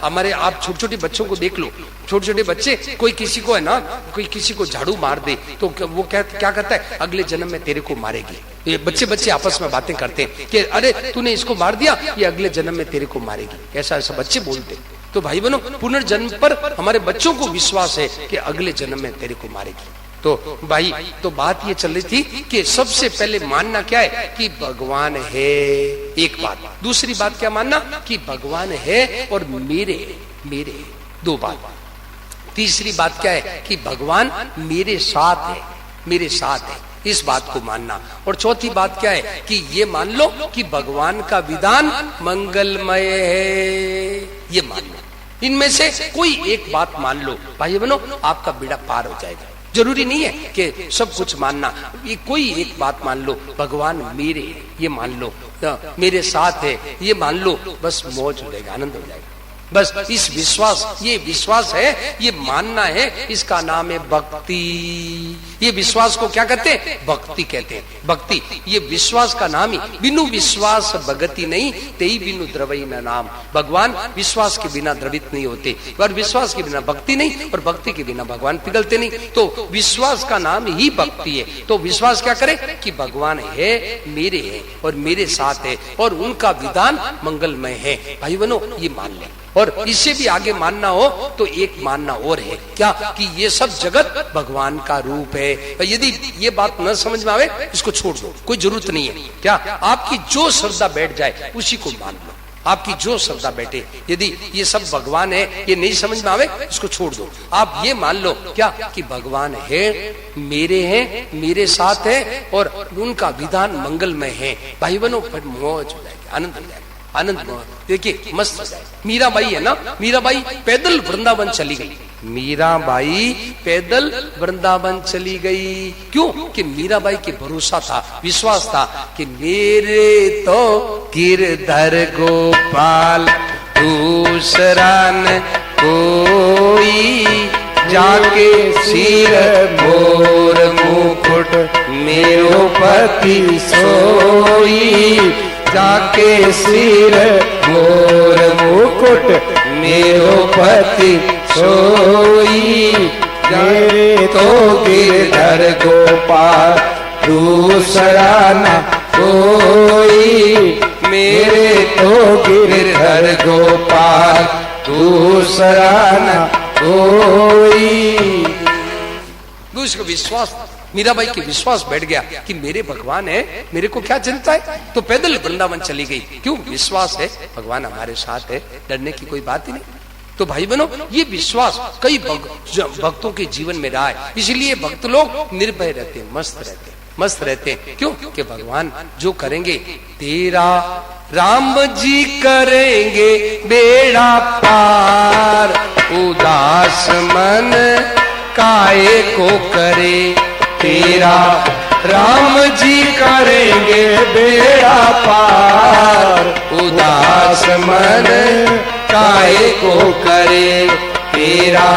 हमारे आप छोटे बच्चों को देख लो, छोटे बच्चे, कोई किसी को है ना, कोई किसी को झाड़ू मार दे तो वो क्या कहता है? अगले जन्म में तेरे को मारेगी। ये बच्चे आपस में बातें करते हैं कि अरे तूने इसको मार दिया, ये अगले जन्म में तेरे को मारेगी, ऐसा बच्चे बोलते। तो भाई बहनों, पुनर्जन्म पर हमारे बच्चों को विश्वास है कि अगले जन्म में तेरे को मारेगी। तो भाई, तो बात ये चल रही थी कि सबसे पहले मानना क्या है कि भगवान है, एक बात। दूसरी बात क्या मानना? कि भगवान है और मेरे, दो बात। तीसरी बात क्या है? कि भगवान मेरे साथ है, इस बात को मानना। और चौथी बात क्या है? कि ये मान लो कि भगवान का विधान मंगलमय है, ये मान लो। इनमें से कोई एक बात मान लो भाई बहनों, आपका बेड़ा पार हो जाएगा। जरूरी नहीं है कि सब कुछ मानना। ये कोई एक बात मान लो, भगवान मेरे है ये मान लो, मेरे साथ है ये मान लो, बस मौज हो जाएगा, आनंद हो जाएगा। बस इस विश्वास, ये विश्वास है, ये मानना है, इसका नाम है भक्ति। ये विश्वास को क्या कहते हैं? भक्ति कहते हैं। भक्ति ये विश्वास का नाम ही। बिनु विश्वास भगति नहीं, तेई बिनु द्रवई न नाम। भगवान विश्वास के बिना द्रवित नहीं होते, और विश्वास के बिना भक्ति नहीं, और भक्ति के बिना भगवान पिघलते नहीं। तो विश्वास का नाम ही भक्ति है। तो विश्वास क्या करे कि भगवान है, मेरे है और मेरे साथ है, और उनका विधान मंगलमय है। भाई बहनों, ये मान ले। और इससे भी आगे मानना हो तो एक मानना और है, क्या कि ये सब जगत भगवान का रूप है। यदि ये बात न समझ में आवे, इसको छोड़ दो, कोई जरूरत नहीं है। क्या आपकी जो श्रद्धा बैठ जाए उसी को मान लो, आपकी जो श्रद्धा बैठे। यदि ये सब भगवान है, ये नहीं समझ में आवे, इसको छोड़ दो। आप ये मान लो क्या कि भगवान है, मेरे हैं, मेरे साथ है, और उनका विधान मंगलमय है। भाई बहनों, मौज हो जाएगी, आनंद हो जाएगा, आनंद। देखिए मस्त हो जाएगा। मीराबाई है ना, मीराबाई पैदल वृंदावन चली गई। मीराबाई पैदल वृंदावन चली गई। क्यों? कि मीराबाई के भरोसा था, विश्वास था कि मेरे तो गिरधर गोपाल दूसरा न कोई, जाके सिर मोर मुकुट मेरो पति सोई, जाके सिर मोर मुकुट मेरो पति सोई, मेरे तो गिरधर गोपाल दूसरा न कोई, मेरे तो गिरधर गोपाल दूसरा न कोई। दूसरा विश्वास, मीराबाई के विश्वास बैठ गया कि मेरे भगवान है, मेरे को क्या चिंता है। तो पैदल वृंदावन चली गई। क्यों? विश्वास है, भगवान हमारे साथ है, डरने की कोई बात ही नहीं। तो भाई बहनों, ये विश्वास कई भक्तों के जीवन में रहा है। इसलिए भक्त लोग निर्भय रहते हैं, मस्त रहते हैं, मस्त रहते हैं। क्यों? कि भगवान जो करेंगे, तेरा राम जी करेंगे बेड़ा पार, उदास मन काहे को करे, तेरा राम जी करेंगे बेड़ा पार, उदास मन काहे को करे, तेरा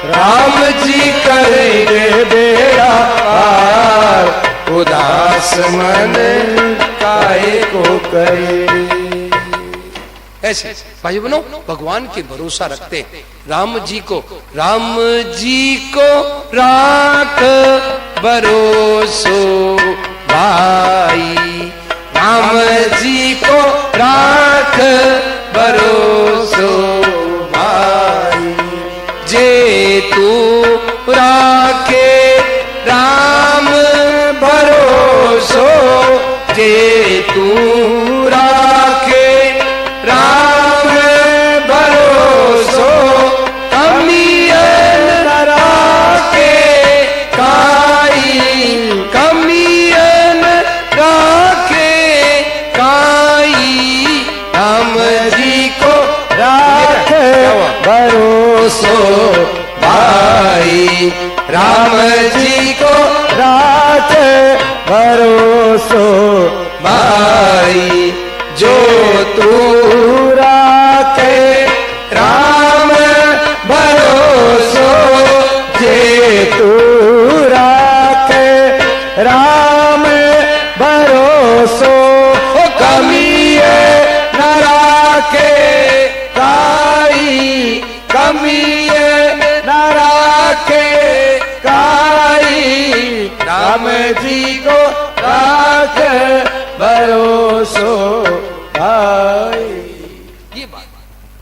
राम जी करेंगे बेड़ा पार, उदास मन काहे को करे। ऐसे भाई बहनों, भगवान के भरोसा रखते हैं। राम जी को राख भरोसो भाई, राम जी को राख भरोसो भाई, जे तू राखे राम भरोसो, जे तू राखे राम भरोसो, कमियन राखे काई, कमियन राखे काई, राम जी को राख भरोसो भाई, राम जी को राख भरोसो भाई, जो तू राखे राम भरोसो, जे तू राखे राम भरोसो, कमिए न राखे काई, कमिए न राखे काई, राम जी को राख भरोसो भाई। ये बात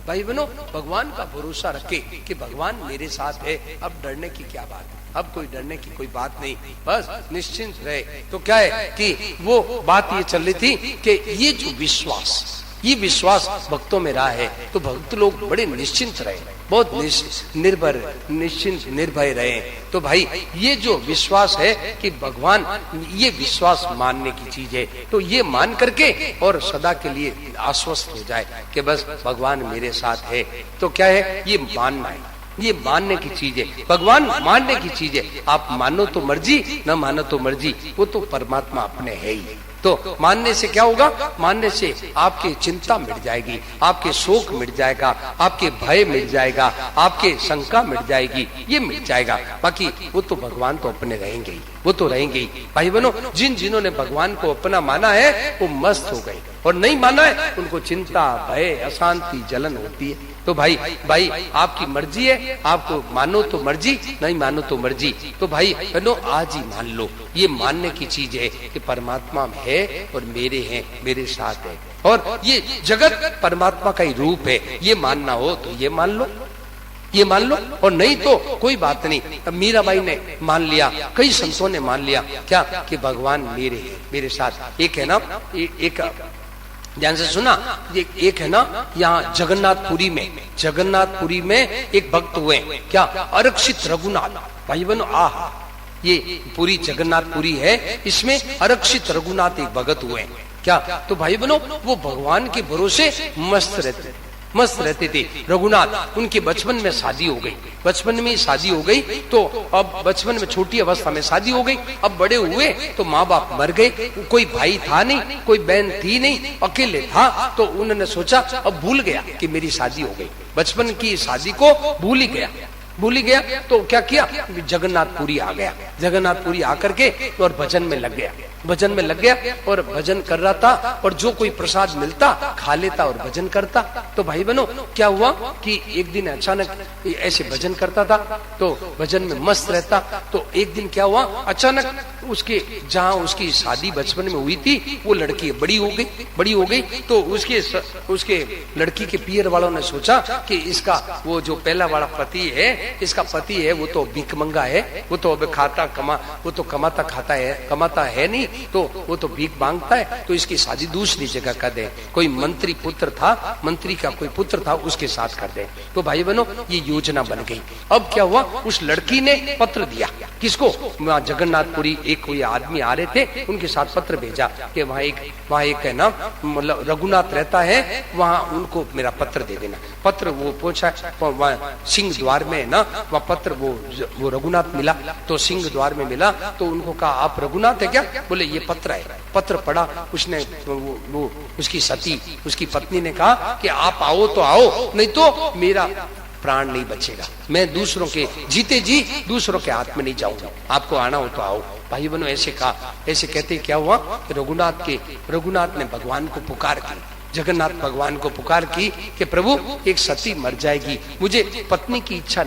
भाई बहनों, भगवान का भरोसा रखे कि भगवान मेरे साथ है, अब डरने की क्या बात है, अब कोई डरने की कोई बात नहीं, बस निश्चिंत रहे। तो क्या है कि वो बात ये चल रही थी कि ये जो विश्वास, ये विश्वास भक्तों में रहा है, तो भक्त लोग बड़े निश्चिंत रहे, बहुत निर्भर, निश्चिंत, निर्भय रहे। तो भाई ये जो विश्वास है कि भगवान, ये विश्वास मानने की चीज है। तो ये मान करके और सदा के लिए आश्वस्त हो जाए कि बस भगवान मेरे साथ है। तो क्या है? ये मानना है। ये मानने की चीज है, भगवान मानने की चीज है। आप मानो तो मर्जी, न मानो तो मर्जी, वो तो परमात्मा अपने है ही। तो मानने से क्या होगा? मानने से आपकी चिंता मिट जाएगी, आपके शोक मिट जाएगा, आपके भय मिट जाएगा, आपके शंका मिट जाएगी, ये मिट जाएगा। बाकी वो तो भगवान तो अपने रहेंगे ही, वो तो रहेंगे ही। भाई बहनों, जिन्होंने भगवान को अपना माना है वो मस्त हो गए, और नहीं माना है उनको चिंता, भय, अशांति, जलन होती है। तो भाई आपकी मर्जी है, आपको मानो तो मर्जी, नहीं मानो तो मर्जी। तो भाई बहनों, आज ही मान लो, ये मानने की चीज है कि परमात्मा है और मेरे हैं, मेरे साथ है, और ये जगत परमात्मा का ही रूप है। ये मानना हो तो ये मान लो, ये मान लो, और नहीं तो कोई बात नहीं। अब मीराबाई ने मान लिया, कई संतों ने मान लिया क्या कि भगवान मेरे हैं, मेरे साथ। एक है ना, एक ध्यान से सुना, एक है ना यहाँ जगन्नाथपुरी में एक भक्त हुए, क्या? आरक्षित रघुनाथ। भाई बहनों, आहा, ये पूरी जगन्नाथपुरी है, इसमें आरक्षित रघुनाथ एक भगत हुए, क्या? तो भाई बहनों, वो भगवान के भरोसे मस्त रहते थे रघुनाथ। उनके बचपन में शादी हो गई, बचपन में शादी हो गई, तो अब बचपन में छोटी अवस्था में शादी हो गई। अब बड़े हुए तो माँ बाप मर गए, कोई भाई था नहीं, कोई बहन थी नहीं, अकेले था। तो उन्होंने सोचा, अब भूल गया कि मेरी शादी हो गई, बचपन की शादी को भूल ही गया। तो क्या किया? जगन्नाथपुरी आ गया, जगन्नाथपुरी आकर के और भजन में लग गया, और भजन कर रहा था, और जो कोई प्रसाद मिलता खा लेता और भजन करता। तो भाई बहनों, क्या हुआ कि एक दिन अचानक ऐसे भजन करता था, तो भजन में मस्त रहता। तो एक दिन क्या हुआ, अचानक उसके जहाँ उसकी शादी बचपन में हुई थी, वो लड़की बड़ी हो गई। तो उसके लड़की के पियर वालों ने सोचा कि इसका वो जो पहला वाला पति है, इसका पति है, वो तो भिखमंगा है, वो तो अब कमाता है नहीं, तो वो तो भीख मांगता है, तो इसकी शादी दूसरी जगह कर दे। कोई मंत्री पुत्र था, मंत्री का कोई पुत्र था, उसके साथ कर दे। तो भाई बहनों, ये योजना बन गई। अब क्या हुआ, उस लड़की ने पत्र दिया, किसको? वहाँ जगन्नाथपुरी एक कोई आदमी आ रहे थे, उनके साथ पत्र भेजा कि वहाँ एक है ना, मतलब रघुनाथ रहता है, वहाँ उनको मेरा पत्र दे देना। पत्र वो पहुंचा, सिंह द्वार में ना, वहाँ पत्र वो रघुनाथ मिला। तो सिंह द्वार में मिला, तो उनको कहा, आप रघुनाथ है क्या? बोले ये पत्र है। पत्र पढ़ा उसने, वो उसकी सती, उसकी पत्नी ने कहा कि आप आओ तो आओ, नहीं तो मेरा प्राण नहीं बचेगा, मैं दूसरों के जीते जी दूसरों के हाथ में नहीं जाऊंगा, आपको आना हो तो आओ। भाई बहनों, ऐसे कहा। ऐसे कहते क्या हुआ कि रघुनाथ ने भगवान को पुकार की, जगन्नाथ भगवान को पुकार की कि प्रभु, एक सती मर जाएगी, मुझे पत्नी की इच्छा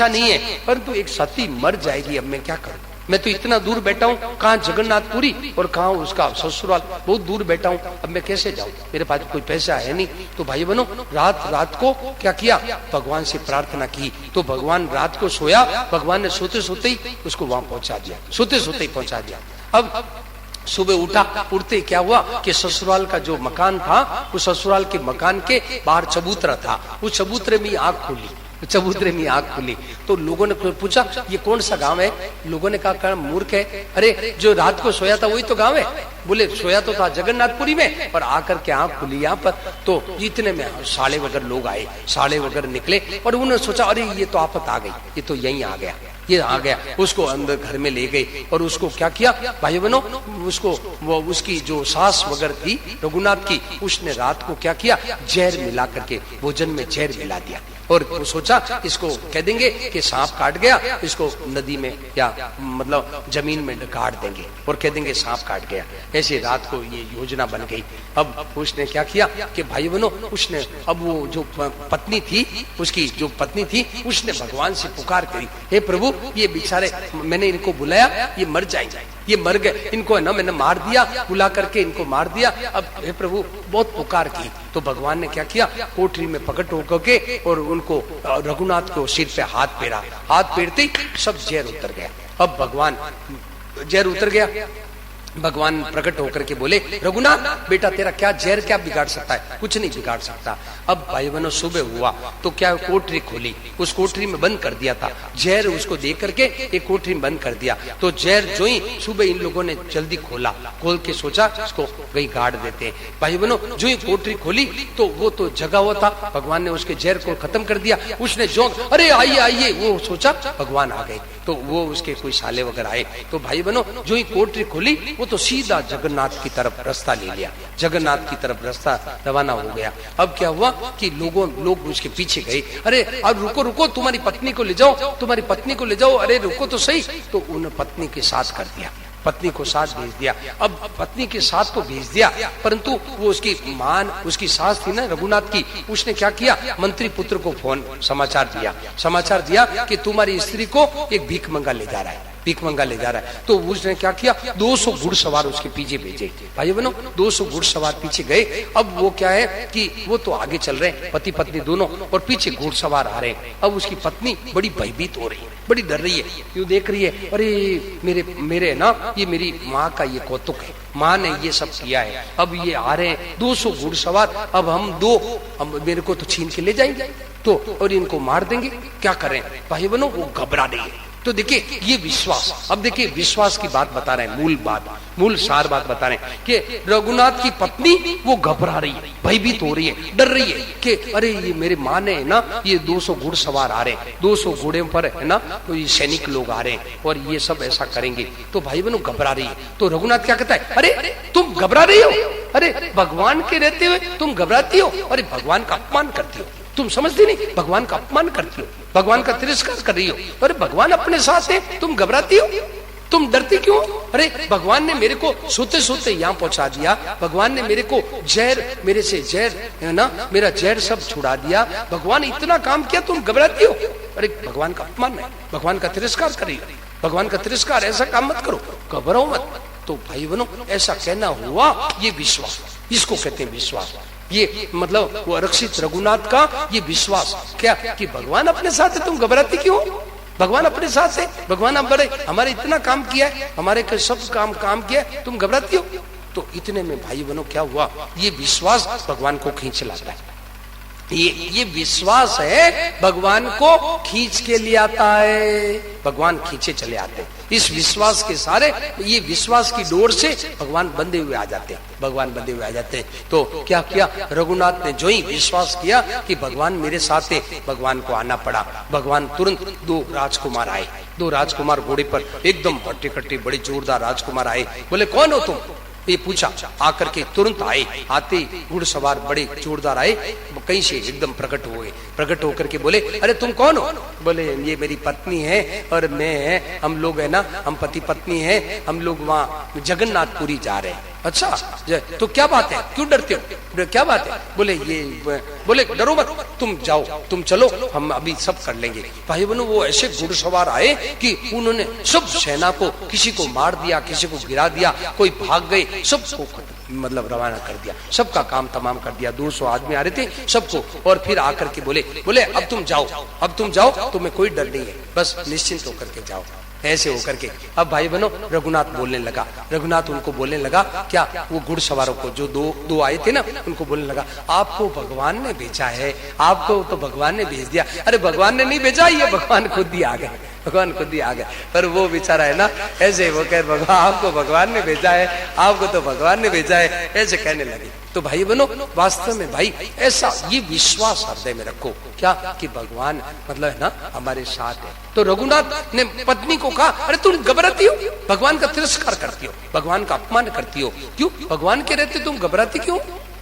नहीं है, परंतु एक सती मर जाएगी, अब मैं क्या करूं? मैं तो इतना दूर बैठा हूँ, कहाँ जगन्नाथपुरी और कहाँ उसका ससुराल, बहुत दूर बैठा हूँ, अब मैं कैसे जाऊँ? मेरे पास कोई पैसा है नहीं। तो भाई बहनों, रात को क्या किया, भगवान से प्रार्थना की। तो भगवान रात को सोया, भगवान ने सोते ही उसको वहां पहुंचा दिया। अब सुबह उठते क्या हुआ कि ससुराल का जो मकान था, उस ससुराल के मकान के बाहर चबूतरा था, उस चबूतरे में आग खुली। तो लोगों ने पूछा, ये कौन सा गांव है? लोगों ने कहा, मूर्ख है, अरे जो रात को सोया था वही तो गांव है। बोले सोया तो था जगन्नाथपुरी में, पर आकर के आंख खुली यहाँ पर। तो इतने में साले वगैरह लोग आए, साले वगैरह निकले, और उन्होंने सोचा, अरे ये तो आफत आ गई, ये तो यहीं आ गया। उसको अंदर घर में ले गई, और उसको क्या किया भाई बहनों, उसकी जो सास वगैरह थी रघुनाथ की, उसने रात को क्या किया, जहर मिला करके भोजन में जहर मिला दिया। और वो सोचा, इसको कह देंगे कि सांप काट गया, इसको नदी में या मतलब जमीन में गाड़ देंगे और कह देंगे सांप काट गया। ऐसे रात को ये योजना बन गई। अब उसने क्या किया कि भाई बहनों, उसने अब वो जो पत्नी थी, उसने भगवान से पुकार करी, हे प्रभु, ये बेचारे, मैंने इनको बुलाया, ये मर जाएंगे, ये मर गए, इनको है ना मैंने मार दिया, बुला करके इनको मार दिया। अब हे प्रभु, बहुत पुकार की। तो भगवान ने क्या किया, कोठरी में पकड़ होकर के और उनको रघुनाथ को सिर पे हाथ फेरते ही सब जहर उतर गया। अब भगवान जहर उतर गया, भगवान प्रकट होकर के बोले, रघुनाथ बेटा तेरा क्या जहर क्या बिगाड़ सकता है? कुछ नहीं बिगाड़ सकता। अब भाई बहनों सुबह हुआ तो क्या कोठरी खोली, उस कोठरी में बंद कर दिया था जहर, उसको दे करके एक कोठरी में बंद कर दिया। तो जहर जो ही सुबह इन लोगों ने जल्दी खोला, खोल के सोचा इसको कहीं गाड़ देते हैं। भाई बहनों जो ही कोठरी खोली तो वो तो जगा हुआ था, भगवान ने उसके जहर को खत्म कर दिया। उसने जो अरे आइए आइए, वो सोचा भगवान आ गए, तो वो उसके कोई साले वगैरह आए। तो भाई बहनों जो ही कोठरी खोली वो तो सीधा जगन्नाथ की तरफ रास्ता ले लिया, जगन्नाथ की तरफ रास्ता रवाना हो गया। अब क्या हुआ कि लोग उसके पीछे गए, अरे अब रुको रुको, तुम्हारी पत्नी को ले जाओ, तुम्हारी पत्नी को ले जाओ, अरे रुको तो सही। तो उन्होंने पत्नी के साथ कर दिया, पत्नी को साथ भेज दिया। अब पत्नी के साथ तो भेज दिया, परंतु वो उसकी मान, उसकी सास थी ना रघुनाथ की, उसने क्या किया, मंत्री पुत्र को फोन समाचार दिया कि तुम्हारी स्त्री को एक भीख मंगा ले जा रहा है, भीख मंगा ले जा रहा है। तो उसने क्या किया, 200 घुड़सवार उसके पीछे भेजे। भाई बहनों 200 घुड़सवार पीछे गए। अब वो क्या है कि वो तो आगे चल रहे हैं पति पत्नी दोनों, और पीछे घुड़सवार आ रहे हैं। अब उसकी पत्नी बड़ी भयभीत हो रही है, बड़ी डर रही है, यूं देख रही है, अरे मेरे ना ये मेरी माँ का ये कौतुक है, माँ ने ये सब किया है, अब ये आ रहे हैं 200 घुड़सवार, अब हम मेरे को तो छीन के ले जाएंगे तो, और इनको मार देंगे, क्या करें? भाई बहनों वो घबरा रही है। तो देखिए ये विश्वास, अब देखिए विश्वास की बात बता रहे हैं, मूल सार बात बता रहे हैं कि रघुनाथ की पत्नी वो घबरा रही है, भयभीत हो रही है, डर रही है कि अरे ये मेरे माँ ने है ना, ये 200 घुड़सवार आ रहे हैं, 200 घोड़े पर है ना, तो ये सैनिक लोग आ रहे हैं और ये सब ऐसा करेंगे। तो भाई बहनों घबरा रही है। तो रघुनाथ क्या कहता है, अरे तुम घबरा रही हो, अरे भगवान के रहते हुए तुम घबराती हो, अरे भगवान का अपमान करती हो, तुम समझती नहीं, भगवान का अपमान करती हो, भगवान का तिरस्कार कर रही हो, अरे भगवान अपने साथ है, तुम घबराती हो, तुम डरती क्यों? अरे भगवान ने मेरे को सोते सोते यहाँ पहुंचा दिया, भगवान ने मेरे को जहर, मेरे से जहर है ना, मेरा जहर सब छुड़ा दिया, भगवान इतना काम किया, तुम घबराती हो? अरे भगवान का अपमान है, भगवान का तिरस्कार कर रही हो, भगवान का तिरस्कार, ऐसा काम मत करो, घबराओ मत। तो भाई बहनों ऐसा कहना हुआ, ये विश्वास, इसको कहते हैं विश्वास। ये मतलब वो आरक्षित रघुनाथ का ये विश्वास, क्या कि भगवान अपने साथ है, तुम घबराती क्यों? भगवान अपने साथ है, भगवान हमारे इतना काम किया है, हमारे सब काम किया है, तुम घबराती हो? तो इतने में भाई बहनों क्या हुआ, ये विश्वास भगवान को खींच लाता है। ये विश्वास है भगवान को खींच के ले आता है, भगवान खींचे चले आते हैं। इस विश्वास के सारे, ये विश्वास की डोर से भगवान बंधे हुए आ जाते हैं, भगवान बंधे हुए आ जाते हैं। तो क्या किया रघुनाथ ने, जो ही विश्वास किया कि भगवान मेरे साथ है, भगवान को आना पड़ा। भगवान तुरंत 2 राजकुमार आए, 2 राजकुमार घोड़े पर एकदम हट्टे कट्टे बड़े जोरदार राजकुमार आए। बोले कौन हो तुम? ये पूछा, आकर के तुरंत आए, आते घुड़सवार बड़े जोरदार आए, कहीं से एकदम प्रकट हुए, प्रकट होकर के बोले अरे तुम कौन हो? बोले ये मेरी पत्नी है और मैं है, हम लोग है ना, हम पति पत्नी है, हम लोग वहाँ जगन्नाथपुरी जा रहे हैं। अच्छा तो क्या बात है, क्यों डरते हो, क्या बात है? बोले डरो मत, तुम जाओ, तुम चलो, हम अभी सब कर लेंगे। भाई बहनों वो ऐसे घुड़सवार आए कि उन्होंने सब सेना को, किसी को मार दिया, किसी को गिरा दिया, कोई भाग गए, सबको मतलब रवाना कर दिया, सबका काम तमाम कर दिया। 200 आदमी आ रहे थे सबको, और फिर आकर के बोले अब तुम जाओ, तुम्हें कोई डर नहीं है, बस निश्चिंत होकर के जाओ, ऐसे होकर के। अब भाई बहनों रघुनाथ बोलने लगा, रघुनाथ उनको बोलने लगा, क्या वो घुड़सवारों को जो दो आए थे ना, उनको बोलने लगा आपको भगवान ने भेजा है, आपको तो भगवान ने भेज दिया। अरे भगवान ने नहीं भेजा, ये भगवान खुद ही आ गए, भगवान खुद ही आ गए। पर वो बेचारा है ना, ऐसे वो कह भगवान, आपको भगवान ने भेजा है, आपको तो भगवान ने भेजा है, ऐसे कहने लगे। तो भाई बहनों वास्तव में भाई ऐसा ये विश्वास हृदय में रखो, क्या कि भगवान मतलब है ना हमारे साथ है। तो रघुनाथ ने पत्नी को कहा अरे तुम घबराती हो, भगवान का तिरस्कार करती हो, भगवान का अपमान करती हो, क्यों? भगवान के रहते तुम घबराती क्यों?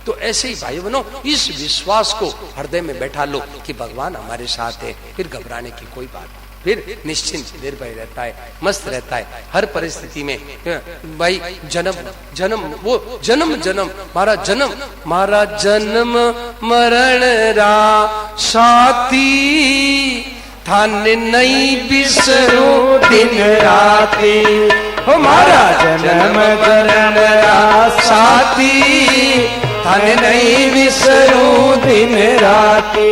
तो ऐसे ही भाई बहनों इस विश्वास को हृदय में बैठा लो कि भगवान हमारे साथ है, फिर घबराने की कोई बात नहीं, फिर निश्चिंत निर्भय रहता है, मस्त रहता है हर परिस्थिति में। भाई जन्म वो जन्म मारा जन्म मरण रा साथी, थाने नहीं बिसरो दिन राती, हमारा जन्म मरण रा साथी, थाने नहीं बिसरो दिन राती।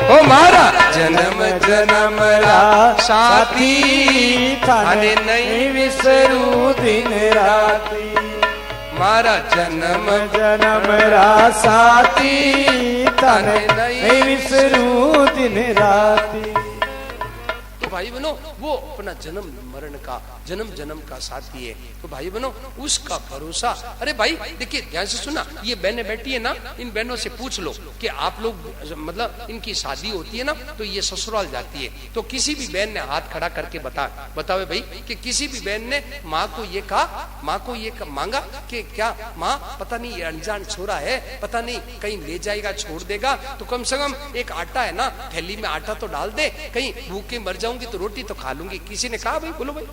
हो मारा जन्म जन्म रा साथी थाने नहीं विसरू दिन राती मारा जन्म जन्म रा साथी थाने नहीं विसरू दिन राती। तो भाई बनो वो अपना जन्म मरण का जन्म जन्म का साथी है। तो भाई बनो उसका भरोसा। अरे भाई देखिए ध्यान से सुना, ये बहनें बैठी है ना, इन बहनों से पूछ लो कि आप लोग मतलब इनकी शादी होती है ना तो ये ससुराल जाती है, तो किसी भी बहन ने हाथ खड़ा करके बतावे भाई कि किसी भी बहन ने माँ को ये कहा, माँ को ये मांगा कि क्या माँ पता नहीं ये अनजान छोरा है, पता नहीं कहीं ले जाएगा छोड़ देगा, तो कम से कम एक आटा है ना थैली में आटा तो डाल दे, कहीं भूखे मर जाऊंगी तो रोटी तो खा लूंगी। किसी ने कहा भाई? बोलो भाई,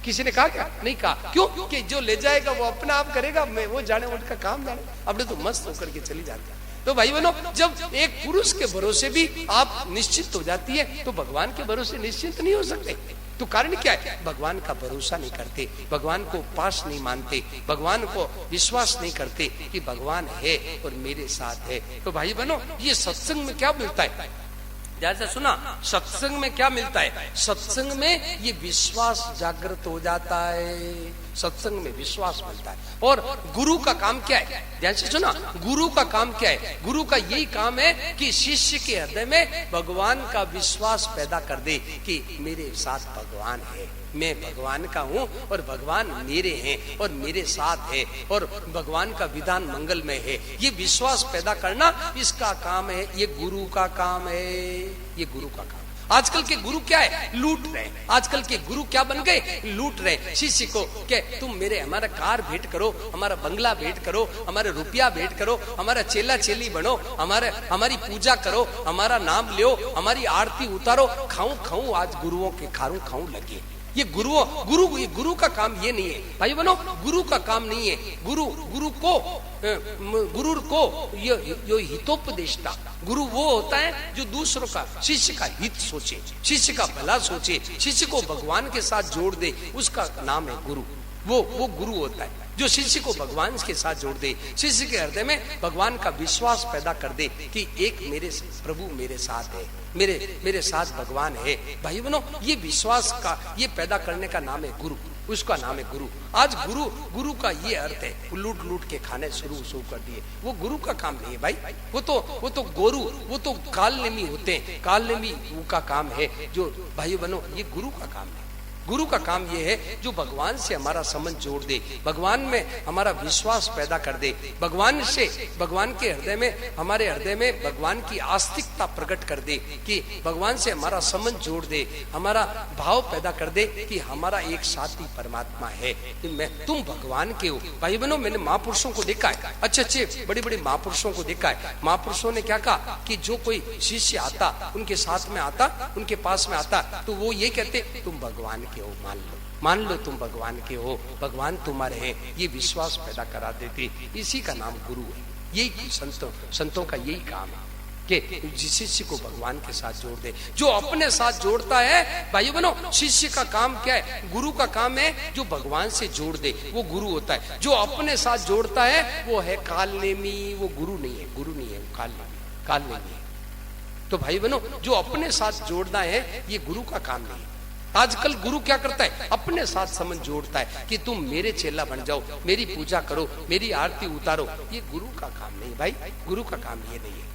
किसी ने कहा? क्या नहीं कहा। क्यों? कि जो ले जाएगा वो अपना आप करेगा, मैं वो जाने उनका काम जाने, अपने तो मस्त होकर के चली जाती है। तो भाई बनो जब एक पुरुष के भरोसे भी आप निश्चित हो जाती है तो भगवान के भरोसे निश्चित नहीं हो सकते। तो कारण क्या है? भगवान का भरोसा नहीं करते, भगवान को पास नहीं मानते, भगवान को विश्वास नहीं करते कि भगवान है और मेरे साथ है। तो भाई बनो ये सत्संग में क्या मिलता है? जैसे सुना, सत्संग में क्या मिलता है? सत्संग में ये विश्वास जागृत हो जाता है, सत्संग में विश्वास मिलता है। और गुरु का काम क्या है? ध्यान से सुना, गुरु का काम क्या है? गुरु का यही काम है कि शिष्य के हृदय में भगवान का विश्वास पैदा कर दे कि मेरे साथ भगवान है, मैं भगवान का हूँ और भगवान मेरे हैं और मेरे साथ है और भगवान का विधान मंगलमय है। ये विश्वास पैदा करना इसका काम है, ये गुरु का काम है, ये गुरु का काम। आजकल के गुरु क्या है? लूट रहे हैं। आजकल के गुरु क्या बन गए? लूट रहे शिष्य को कि तुम मेरे हमारा कार भेंट करो, हमारा बंगला भेंट करो, हमारे रुपया भेंट करो, हमारा चेला चेली बनो, हमारी पूजा करो, हमारा नाम लो, हमारी आरती उतारो। खाऊं आज गुरुओं के खाऊं लगे। ये गुरु का काम ये नहीं है भाई बनो, गुरु का काम नहीं है। गुरु को ये हितोपदेष्टा गुरु वो होता है जो दूसरों का, शिष्य का हित सोचे, शिष्य का भला सोचे, शिष्य को भगवान के साथ जोड़ दे, उसका नाम है गुरु। वो गुरु होता है जो शिष्य को भगवान के साथ जोड़ दे, शिष्य के हृदय में भगवान का विश्वास पैदा कर दे कि एक मेरे प्रभु मेरे साथ है, मेरे साथ भगवान है। भाई बनो ये विश्वास का ये पैदा करने का नाम है गुरु, उसका नाम है गुरु। आज गुरु का ये अर्थ है लूट के खाने शुरू कर दिए, वो गुरु का काम नहीं है भाई। वो तो गोरू, वो तो कालनेमी होते हैं, कालनेमी का काम है जो भाई बनो ये गुरु का काम है। गुरु का काम ये है जो भगवान से हमारा संबंध जोड़ दे, भगवान में हमारा विश्वास पैदा कर दे, भगवान के हृदय में, हमारे हृदय में भगवान की आस्तिकता प्रकट कर दे कि भगवान से हमारा संबंध जोड़ दे, हमारा भाव पैदा कर दे कि हमारा एक साथी परमात्मा है, कि तुम भगवान के हो। भाई बहनों मैंने महापुरुषों को देखा है, अच्छे बड़े महापुरुषों को देखा है। महापुरुषों ने क्या कहा कि जो कोई शिष्य आता, उनके साथ में आता, उनके पास में आता, तो वो ये कहते तुम भगवान के हो, मान लो तुम भगवान के हो, भगवान तुम्हारे हैं, ये विश्वास पैदा करा देते। इसी का नाम गुरु है। यही संतों का यही काम है कि जिस शिष्य को भगवान के साथ जोड़ दे, जो अपने साथ जोड़ता है। भाइयों बहनों शिष्य का काम क्या है? गुरु का काम है जो भगवान से जोड़ दे, वो गुरु होता है। जो अपने साथ जोड़ता है वो है कालनेमी, वो गुरु नहीं है, वो कालनेमी है। तो भाई बहनों जो अपने साथ जोड़ना है ये गुरु का काम नहीं है। आजकल गुरु क्या करता है? अपने साथ संबंध जोड़ता है कि तुम मेरे चेला बन जाओ, मेरी पूजा करो, मेरी आरती उतारो। ये गुरु का काम नहीं भाई, गुरु का काम ये नहीं है।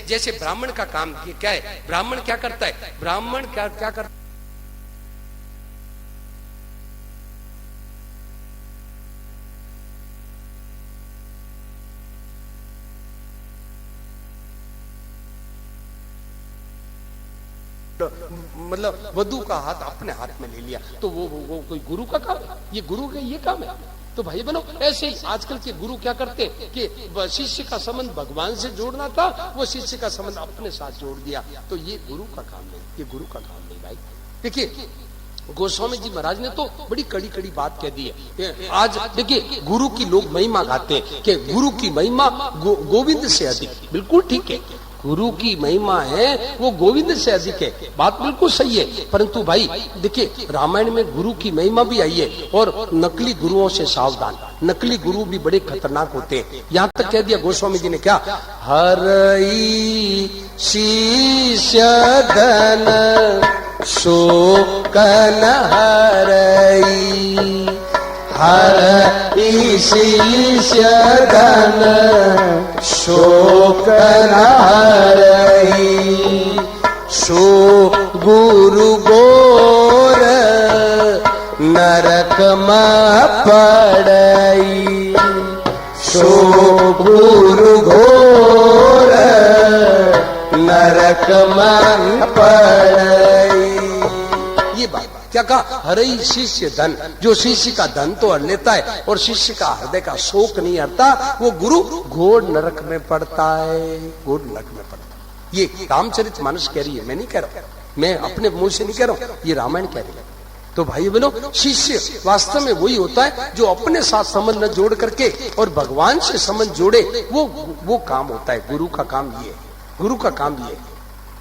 जैसे ब्राह्मण का काम क्या है? ब्राह्मण क्या करता है? ब्राह्मण क्या करता है? मतलब वधु का हाथ अपने हाथ में ले लिया, तो वो कोई गुरु का काम है? ये गुरु का ये काम है? तो भाई बनो ऐसे ही आजकल के गुरु क्या करते हैं कि शिष्य का संबंध भगवान से जोड़ना था, वो शिष्य का संबंध अपने साथ जोड़ दिया। तो ये गुरु का काम नहीं, ये गुरु का काम नहीं भाई। देखिए गोस्वामी जी महाराज ने तो बड़ी कड़ी बात कह दी है। आज देखिए गुरु की लोग महिमा गाते हैं कि गुरु की महिमा गोविंद से अधिक। बिल्कुल ठीक है, गुरु की महिमा है वो गोविंद से अधिक है, बात बिल्कुल सही है। परंतु भाई देखिए रामायण में गुरु की महिमा भी आई है और नकली गुरुओं से सावधान, नकली गुरु भी बड़े खतरनाक होते हैं। यहाँ तक कह दिया गोस्वामी जी ने क्या, हरई शिष्य धन शोकन हरई, हरई शिष्य धन शोकन हरई, सो गुरु गोर नरक में पड़ई, सो गुरु घोर नरक में पड़ई। ये बात क्या कहा, हरई शिष्य धन, जो शिष्य का धन तो हर लेता है और शिष्य का हृदय का शोक नहीं हरता, वो गुरु घोर नरक में पड़ता है, घोर नरक में पड़ता है। ये रामचरितमानस कह रही है, मैं नहीं कह रहा, मैं अपने मुंह से नहीं कह रहा हूं, ये रामायण कह रही है। तो भाई बहनों, शिष्य वास्तव में वही होता है जो अपने साथ संबंध न जोड़ करके और भगवान से संबंध जोड़े, वो काम होता है। गुरु का काम ये है, गुरु का काम ये है।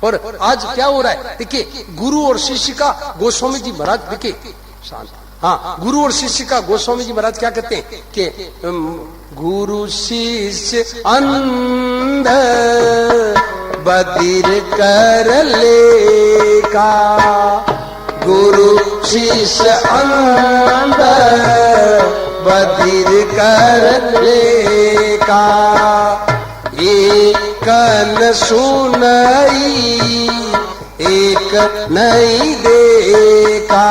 और आज क्या हो रहा है देखिए, गुरु और शिष्य का गोस्वामी जी महाराज देखिए शांत, हाँ गुरु और शिष्य का गोस्वामी जी महाराज क्या कहते हैं कि गुरु शिष्य अंध बधिर कर लेगा, गुरु शिष्य अंध बधिर कर लेगा, एक न सुनई एक नहीं देखा,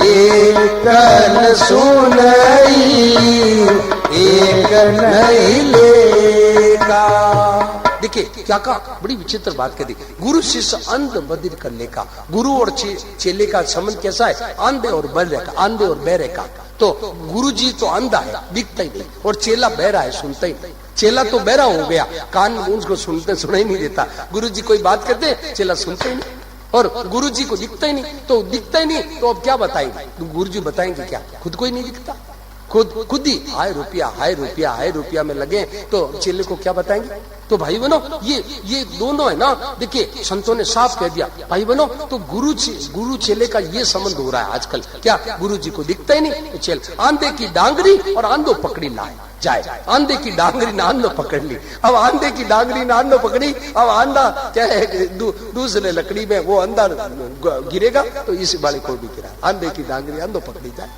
एक न सुनई एक नहीं लेगा। देखिए क्या कहा, बड़ी विचित्र बात कह दी, गुरु शिष्य अंध बधिर कर लेगा। गुरु और चेले का संबंध कैसा है, अंधे और बहरे का, अंधे और बहरे का। तो गुरु जी तो अंधा है, दिखता ही नहीं, और चेला बहरा है, सुनता ही नहीं। चेला तो बहरा हो गया, कान उसको सुना ही नहीं देता। गुरु जी कोई बात करते, चेला सुनते ही नहीं, और गुरु जी को दिखता ही नहीं। तो दिखता ही नहीं तो अब क्या बताएंगे, तो गुरु जी बताएंगे क्या, खुद को ही नहीं दिखता, खुद ही हाय रुपया हाय रुपया हाय रुपया में लगे, तो चेले को क्या बताएंगे। तो भाई बनो, ये दोनों है ना, देखिए संतों ने साफ कह दिया भाई बनो, तो गुरु चेले का ये संबंध हो रहा है आजकल। क्या, गुरु जी को दिखता ही नहीं, तो चेल आंधे की डांगरी और आंधो पकड़ी लाए जाए, आंधे की डांगरी ना आंधो पकड़ ली। अब आंधे की डांगरी ना आंधो पकड़ी, अब आंधा क्या है, दूसरे लकड़ी में वो अंधा गिरेगा तो इस वाले को भी गिरा, आंधे की डांगरी आंधो पकड़ी जाए।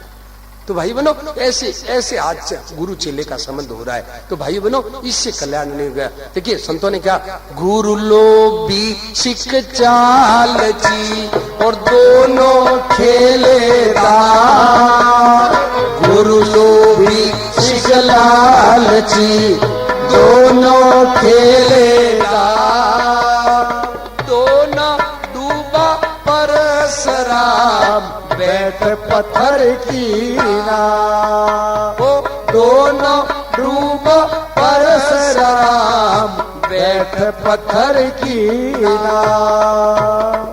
तो भाई बनो, ऐसे आज गुरु चेले का संबंध हो रहा है। तो भाई बनो, इससे कल्याण नहीं गया। देखिए संतों ने क्या, गुरु लोभी सिख चालची और दोनों खेलेदार, गुरु लोभी सिख लालची दोनों खेलेदार, दोनों डूबा परशराम बैठ पत्थर की नाव, दोनों डूबा परशराम बैठ पत्थर की नाव।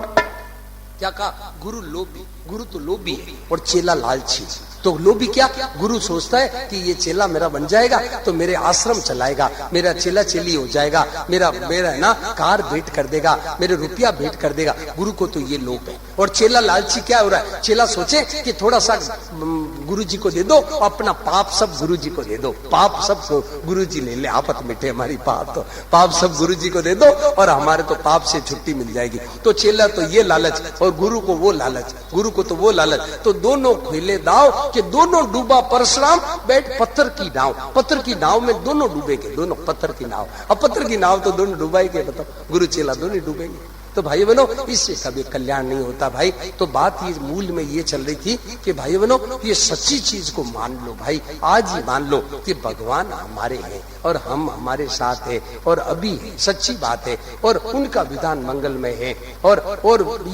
क्या कहा, गुरु लोभी, गुरु तो लोभी है और चेला लालची। तो लोभी क्या, गुरु सोचता है कि ये चेला मेरा बन जाएगा तो मेरे आश्रम चलाएगा, मेरा चेला चेली हो जाएगा, मेरा ना कार भेंट कर देगा, मेरे रुपया भेंट कर देगा। गुरु को तो ये लोभ है। और चेला लालची क्या हो रहा है, चेला सोचे कि थोड़ा सा गुरु जी को दे दो, अपना पाप सब गुरु जी को दे दो, पाप सब गुरु जी ले ले, आपत मिटे हमारी पाप, तो पाप सब गुरु जी को दे दो और हमारे तो पाप से छुट्टी मिल जाएगी। तो चेला तो ये लालच और गुरु को वो लालच, गुरु को तो वो लालच। तो दोनों खेले दाव कि दोनों डूबा परशुराम बैठ पत्थर की नाव, पत्थर की नाव में दोनों डूबेंगे, दोनों पत्थर की नाव। अब पत्थर की नाव तो दोनों डूबाएंगे, बताओ, गुरु चेला दोनों डूबेंगे। तो भाई बनो, इससे कभी कल्याण नहीं होता भाई। तो बात ये मूल में ये चल रही थी कि भाई बनो, ये सच्ची चीज को मान लो भाई, आज ही मान लो कि भगवान हमारे हैं और हम हमारे साथ है और अभी सच्ची बात है और उनका विधान मंगलमय है। और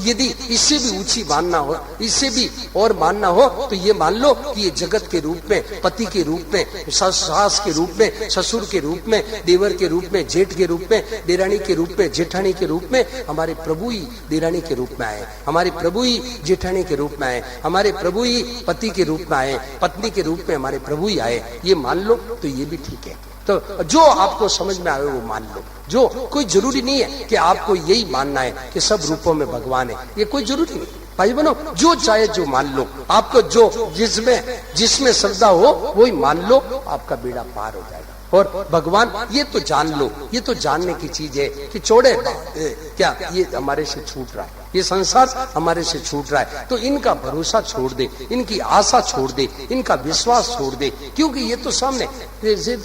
यदि इससे भी ऊंची मानना हो, इससे भी और मानना हो, तो ये मान लो कि ये जगत के रूप में, पति के रूप में, सास के रूप में, ससुर के रूप में, देवर के रूप में, जेठ के रूप में, देरानी के रूप में, जेठानी के रूप में, हमारे प्रभु ही देरानी के रूप में आए, हमारे प्रभु ही जेठानी के रूप में आए, हमारे प्रभु ही पति के रूप में आए, पत्नी के रूप में हमारे प्रभु ही आए। ये मान लो तो ये भी ठीक है। तो जो आपको समझ में आए वो मान लो। जो कोई जरूरी नहीं है कि आपको यही मानना है कि सब रूपों में भगवान है, ये कोई जरूरी नहीं। भाई बनो, जो चाहे जो मान लो, आपको जो जिसमें श्रद्धा हो वही मान लो, आपका बेड़ा पार हो जाएगा। और भगवान ये तो जान लो, ये तो जानने की चीज है कि छोड़े क्या ये हमारे से छूट रहा है, ये संसार हमारे से छूट रहा है, तो इनका भरोसा छोड़ दे, इनकी आशा छोड़ दे, इनका विश्वास छोड़ दे, क्योंकि ये तो सामने ये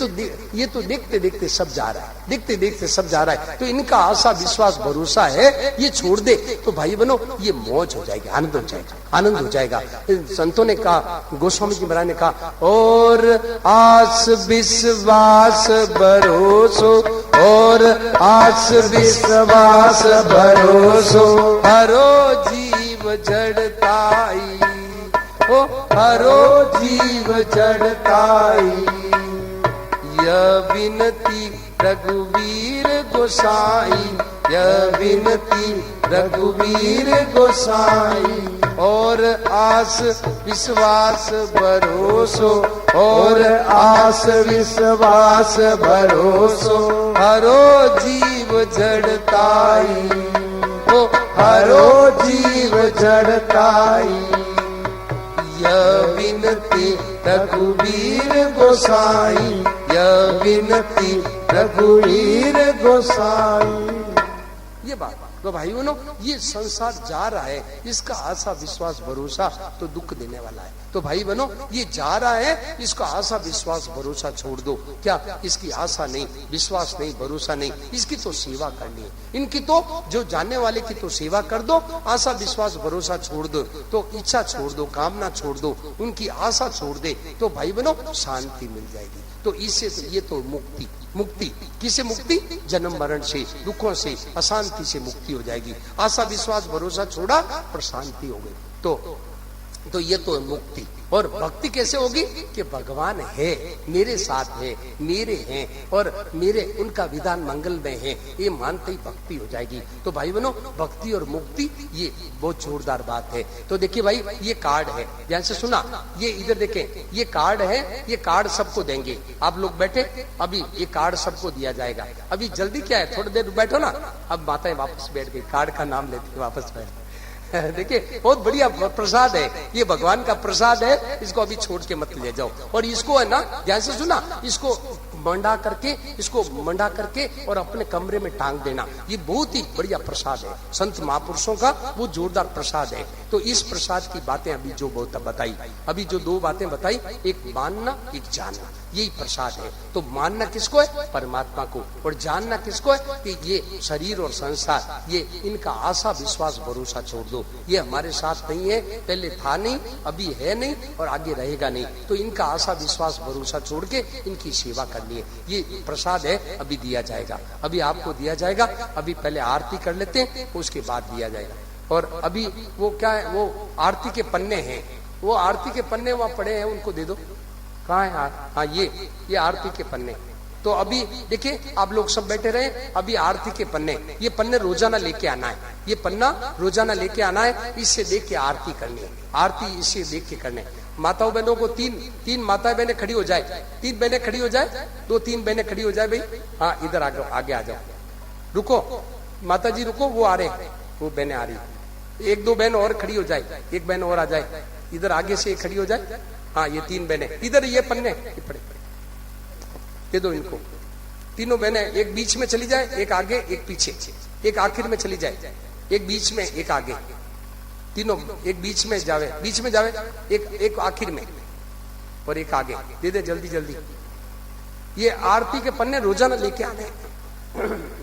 तो देखते देखते सब जा रहा है, देखते देखते सब जा रहा है। तो इनका आशा विश्वास भरोसा है, ये छोड़ दे तो भाई बनो ये मौज हो जाएगी, आनंद हो जाएगा, आनंद हो जाएगा। संतों ने कहा, गोस्वामी जी महाराज ने कहा, और आस विश्वास भरोसो, और आस विश्वास भरोसो, हरो जीव जड़ताई, ओ हरो जीव जड़ताई, यह विनती रघुवीर गोसाई, यह विनती रघुवीर गोसाई, और आस विश्वास भरोसो, और आस विश्वास भरोसो, हरो जीव जड़ताई, ओ हरो जीव जड़ताई, यह विनती रघुवीर गोसाई, यह विनती रघुवीर गोसाई। ये बात तो भाई बनो, ये संसार जा रहा है, इसका आशा विश्वास भरोसा तो दुख देने वाला है। तो भाई बनो, ये जा रहा है, इसका आशा विश्वास भरोसा छोड़ दो। क्या इसकी आशा नहीं, विश्वास नहीं, भरोसा नहीं, इसकी तो सेवा करनी है। इनकी तो जो जानने वाले की तो सेवा कर दो, आशा विश्वास भरोसा छोड़ दो, तो इच्छा छोड़ दो, कामना छोड़ दो, उनकी आशा छोड़ दे, तो भाई बनो शांति मिल जाएगी। तो इससे तो ये तो मुक्ति, मुक्ति किसे मुक्ति? जन्म मरण से, दुखों से, अशांति से मुक्ति हो जाएगी। आशा विश्वास भरोसा छोड़ा पर शांति हो गई, तो ये तो मुक्ति। और भक्ति कैसे होगी? कि भगवान है, मेरे साथ है, मेरे हैं, और मेरे उनका विधान मंगल में है, ये मानते ही भक्ति हो जाएगी। तो भाई बनो, भक्ति और मुक्ति ये बहुत जोरदार बात है। तो देखिए भाई, ये कार्ड है, ध्यान से सुना, ये इधर देखें, ये कार्ड है, ये कार्ड सबको देंगे। आप लोग बैठे, अभी ये कार्ड सबको दिया जाएगा। अभी जल्दी क्या है, थोड़ी देर बैठो ना। अब माताएं वापस बैठ गई, कार्ड का नाम लेते वापस बैठ। देखिए बहुत बढ़िया प्रसाद है, ये भगवान का प्रसाद है, इसको अभी छोड़ के मत ले जाओ। और इसको है ना, ध्यान से सुना, इसको मंडा करके और अपने कमरे में टांग देना। ये बहुत ही बढ़िया प्रसाद है, संत महापुरुषों का वो जोरदार प्रसाद है। तो इस प्रसाद की बातें अभी जो बहुत बताई, अभी जो दो बातें बताई, एक मानना एक जानना, यही प्रसाद है। तो मानना किसको है? परमात्मा को। और जानना किसको है? कि ये शरीर और संसार, ये इनका आशा विश्वास भरोसा छोड़ दो, ये हमारे साथ नहीं है, पहले था नहीं, अभी है नहीं और आगे रहेगा नहीं। तो इनका आशा विश्वास भरोसा छोड़ के इनकी सेवा करनी है। ये प्रसाद है, अभी दिया जाएगा, अभी आपको दिया जाएगा। अभी पहले आरती कर लेते हैं, उसके बाद दिया जाएगा। और अभी वो क्या है, वो आरती के पन्ने हैं, वो आरती के पन्ने वहां पड़े हैं, उनको दे दो। कहाँ है? हाँ, ये आरती के पन्ने। तो अभी देखिए, आप लोग सब बैठे रहे, अभी आरती के पन्ने, ये पन्ने रोजाना लेके आना है, ये पन्ना रोजाना लेके आना है, इससे देख के आरती करनी है, आरती इससे देख के करने। माताओं बहनों को तीन माताएं बहनें खड़ी हो जाए, 3 बहनें खड़ी हो जाए, 2-3 बहनें खड़ी हो जाए भाई। हाँ, इधर आगे आ जाओ, रुको माता जी रुको, वो आ रहे हैं, वो बहनें आ रही, 1-2 बहन और खड़ी हो जाए, एक बहन और आ जाए, इधर आगे से खड़ी हो जाए। हाँ, ये 3 बहनें इधर, ये पन्ने पड़े दे दो इनको। तीनों बहनें एक बीच में चली जाए, एक आगे एक पीछे, एक आखिर में चली जाए, एक बीच में एक आगे, तीनों एक बीच में जावे, एक आखिर में और एक आगे। दे दे जल्दी जल्दी। ये आरती के पन्ने रोजाना लेके आने,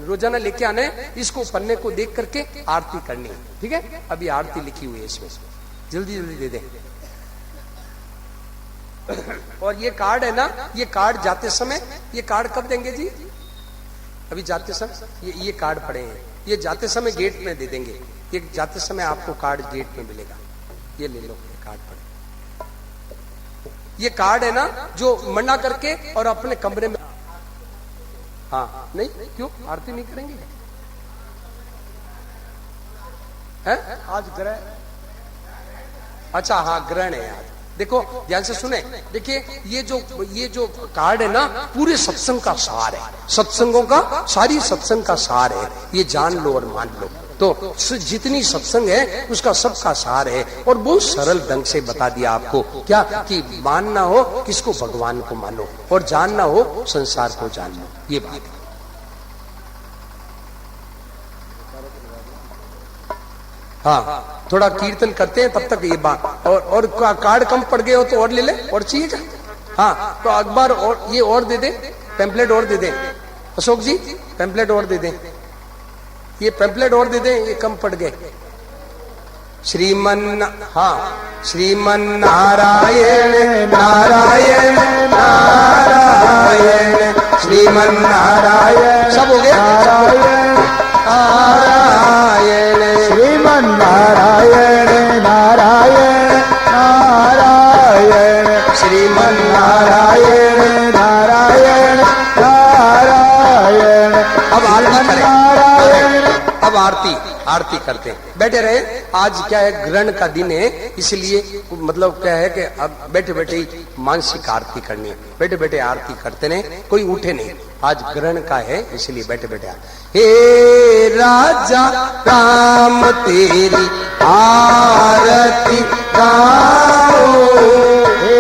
रोजाना लेके आने, इसको पन्ने को देख करके आरती करनी है, ठीक है? अभी आरती लिखी हुई है इसमें, जल्दी जल्दी दे दे। और ये कार्ड है ना, ये कार्ड जाते समय, ये कार्ड कब देंगे जी? अभी जाते समय ये कार्ड पड़े हैं, ये जाते समय गेट में दे देंगे, ये जाते समय आपको कार्ड गेट में मिलेगा, ये ले लो, ये कार्ड पड़े। ये कार्ड है ना, जो मना करके और अपने कमरे में। हाँ, नहीं क्यों आरती नहीं करेंगे? है आज ग्रह, अच्छा हाँ ग्रहण है आज, देखो ध्यान से सुने, देखिए ये जो कार्ड है ना, पूरे सत्संग का सार है, सत्संगों का, सारी सत्संग का सार है, ये जान लो और मान लो। तो जितनी सत्संग है उसका सबका सार है, और बहुत सरल ढंग से बता दिया आपको, क्या कि मानना हो किसको, भगवान को मानो, और जानना हो संसार को जान लो, ये बात है। हाँ, थोड़ा कीर्तन करते हैं तब तक ये बात, और कार्ड कम पड़ गए हो तो और ले ले, और चाहिए क्या? हाँ, तो अखबार और ये और दे दे, पैम्पलेट और दे दे, अशोक जी पैम्पलेट और दे दे, ये पैम्पलेट और दे दे, ये कम पड़ गए। श्रीमन नारायण नारायण नारायण, श्रीमन नारायण, सब हो गया, नारायण नारायण, श्रीमन नारायण नारायण नारायण, श्रीमन नारायण नारायण नारायण। अब आरती करें, नारायण, अब आरती करते हैं, बैठे रहे। आज क्या है, ग्रहण का दिन है, इसलिए मतलब क्या है कि अब बैठे बैठे ही मानसिक आरती करनी है, बैठे बैठे आरती करते रहे, कोई उठे नहीं, आज ग्रहण का है इसलिए बैठे बैठे। हे राजा राम तेरी आरती गाओ, हे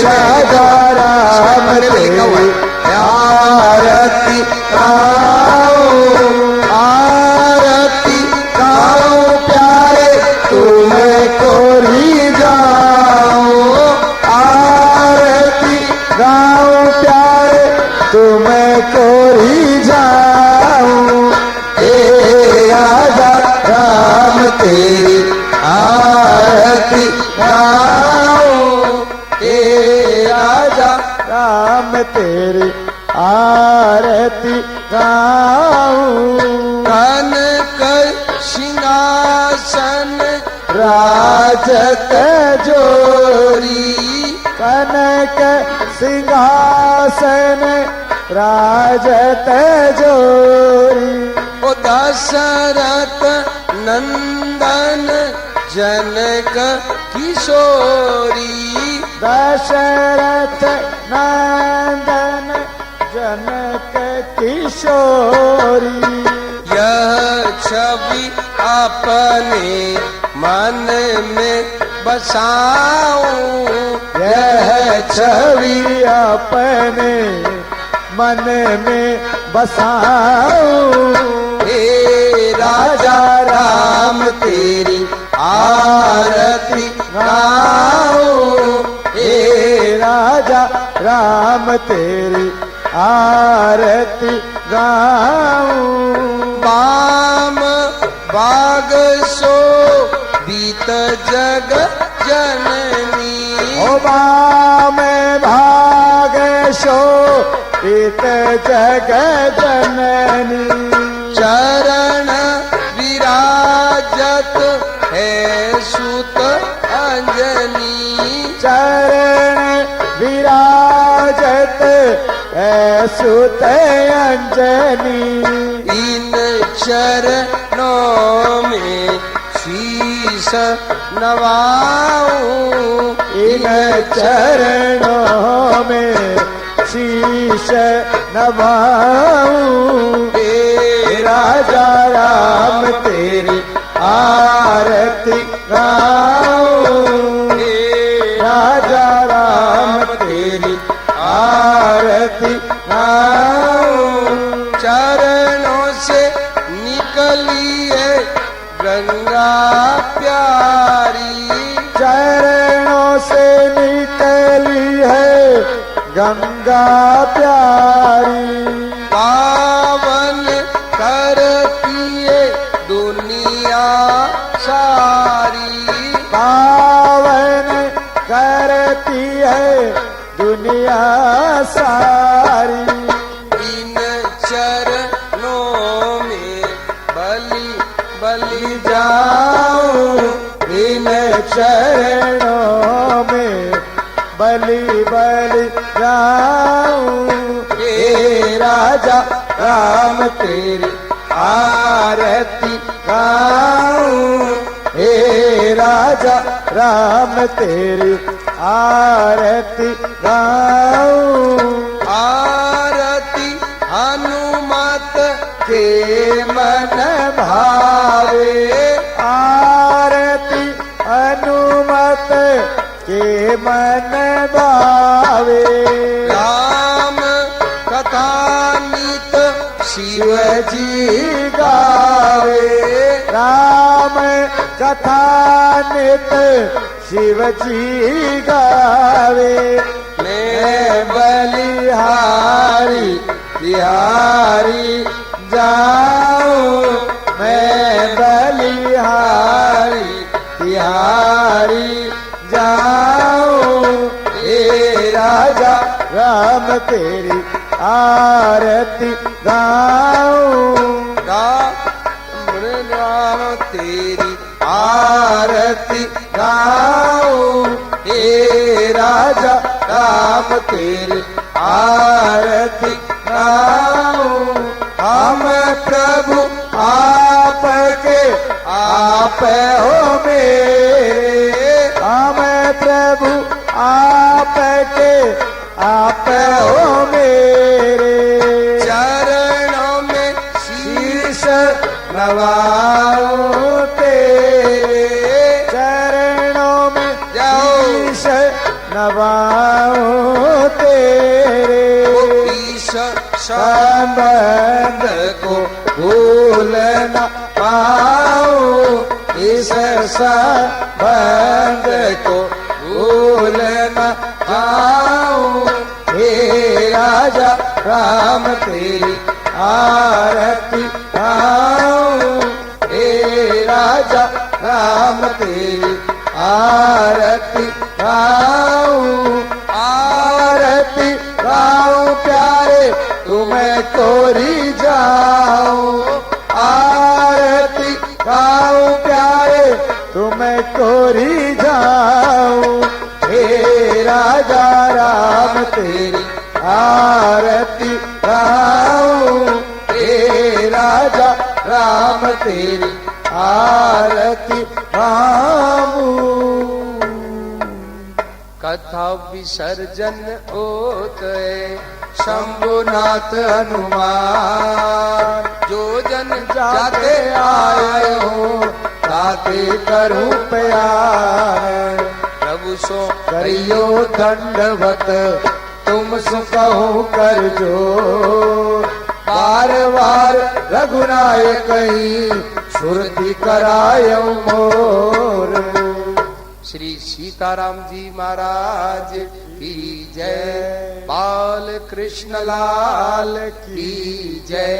राजा राम तेरी आरती गाओ, आरती गाओ प्यारे तुमको ही जाओ, आरती गाओ प्यारे तुमको ही जाओ। हे राजा राम तेरी आरती गाओ, हे राजा राम तेरी आरती गाओ। कनक सिंहासन राजत जोरी, कनक सिंहासन राजत जोरी, ओ दशरथ नंदन जनक किशोरी, दशरथ नंदन जनक किशोरी। यह छवि अपने मन में बसाऊं, यह छवि अपने मन में बसाऊं। हे राजा राम तेरी आरती गाओ, हे राजा राम तेरी आरती गाऊं। बाम बाग सो बीत जग जननी, ओ बाम भाग शो इत जग जननी, चरण विराजत है सुत अंजनी, चरण विराजत सुत अंजनी। इन चरणों में शीश नवाऊं, इन चरणों में शीश नवाऊं। हे राजा राम तेरी आरती गाऊं, हे राजा राम तेरी आरती गाऊं। चरणों से निकली है गंगा प्यारी, चरणों से निकली है गंगा प्यारी, पावन करती है दुनिया सारी, पावन करती है दुनिया सारी। इन चरणों में बलि बलि जाऊं, इन चरणों में बलि बलि जाऊं। हे राजा राम तेरी आरती गाऊं, हे राजा राम तेरी आरती गाऊं। आरती हनुमत के मन भावे, आरती हनुमत के मन भावे। राम कथा नित शिव जी गावे, राम कथा नित शिव जी गावे। मैं बलिहारी बिहारी जाऊं, मैं बलिहारी बिहारी जाऊं। हे राजा राम तेरी आरती गाऊं। राम तेरी आरती गाऊं। हे राजा राम तेरी आरती गाऊं। हम प्रभु आपके आप हो मेरे, हम प्रभु आपके आप हो मेरे। चरणों में शीश नवाऊं तेरे, चरणों में शीश नवाऊं तेरे। संबंध को भूल न पाऊं, इस संबंध को भूल न पाऊं। हे राजा राम तेरी आरती गाऊं। हे राजा राम तेरी आरती गाऊं। आरती गाऊं प्यारे तुम्हें तोरी जाऊं, आरती गाऊं प्यारे तुम्हें तोरी जाऊं। हे राजा राम तेरी आरती गाऊं। हे राजा राम तेरी आरती गाऊं। कथा विसर्जन होत शंभुनाथ हनुमान, जो जन जाते आए हो ताते करूं प्यार। प्रभु सो करियो दंडवत तुम सो कहो कर जो, बार बार रघुनाय कहीं सुरति करायो मोर। श्री सीताराम जी महाराज की जय, बाल कृष्ण लाल की जय,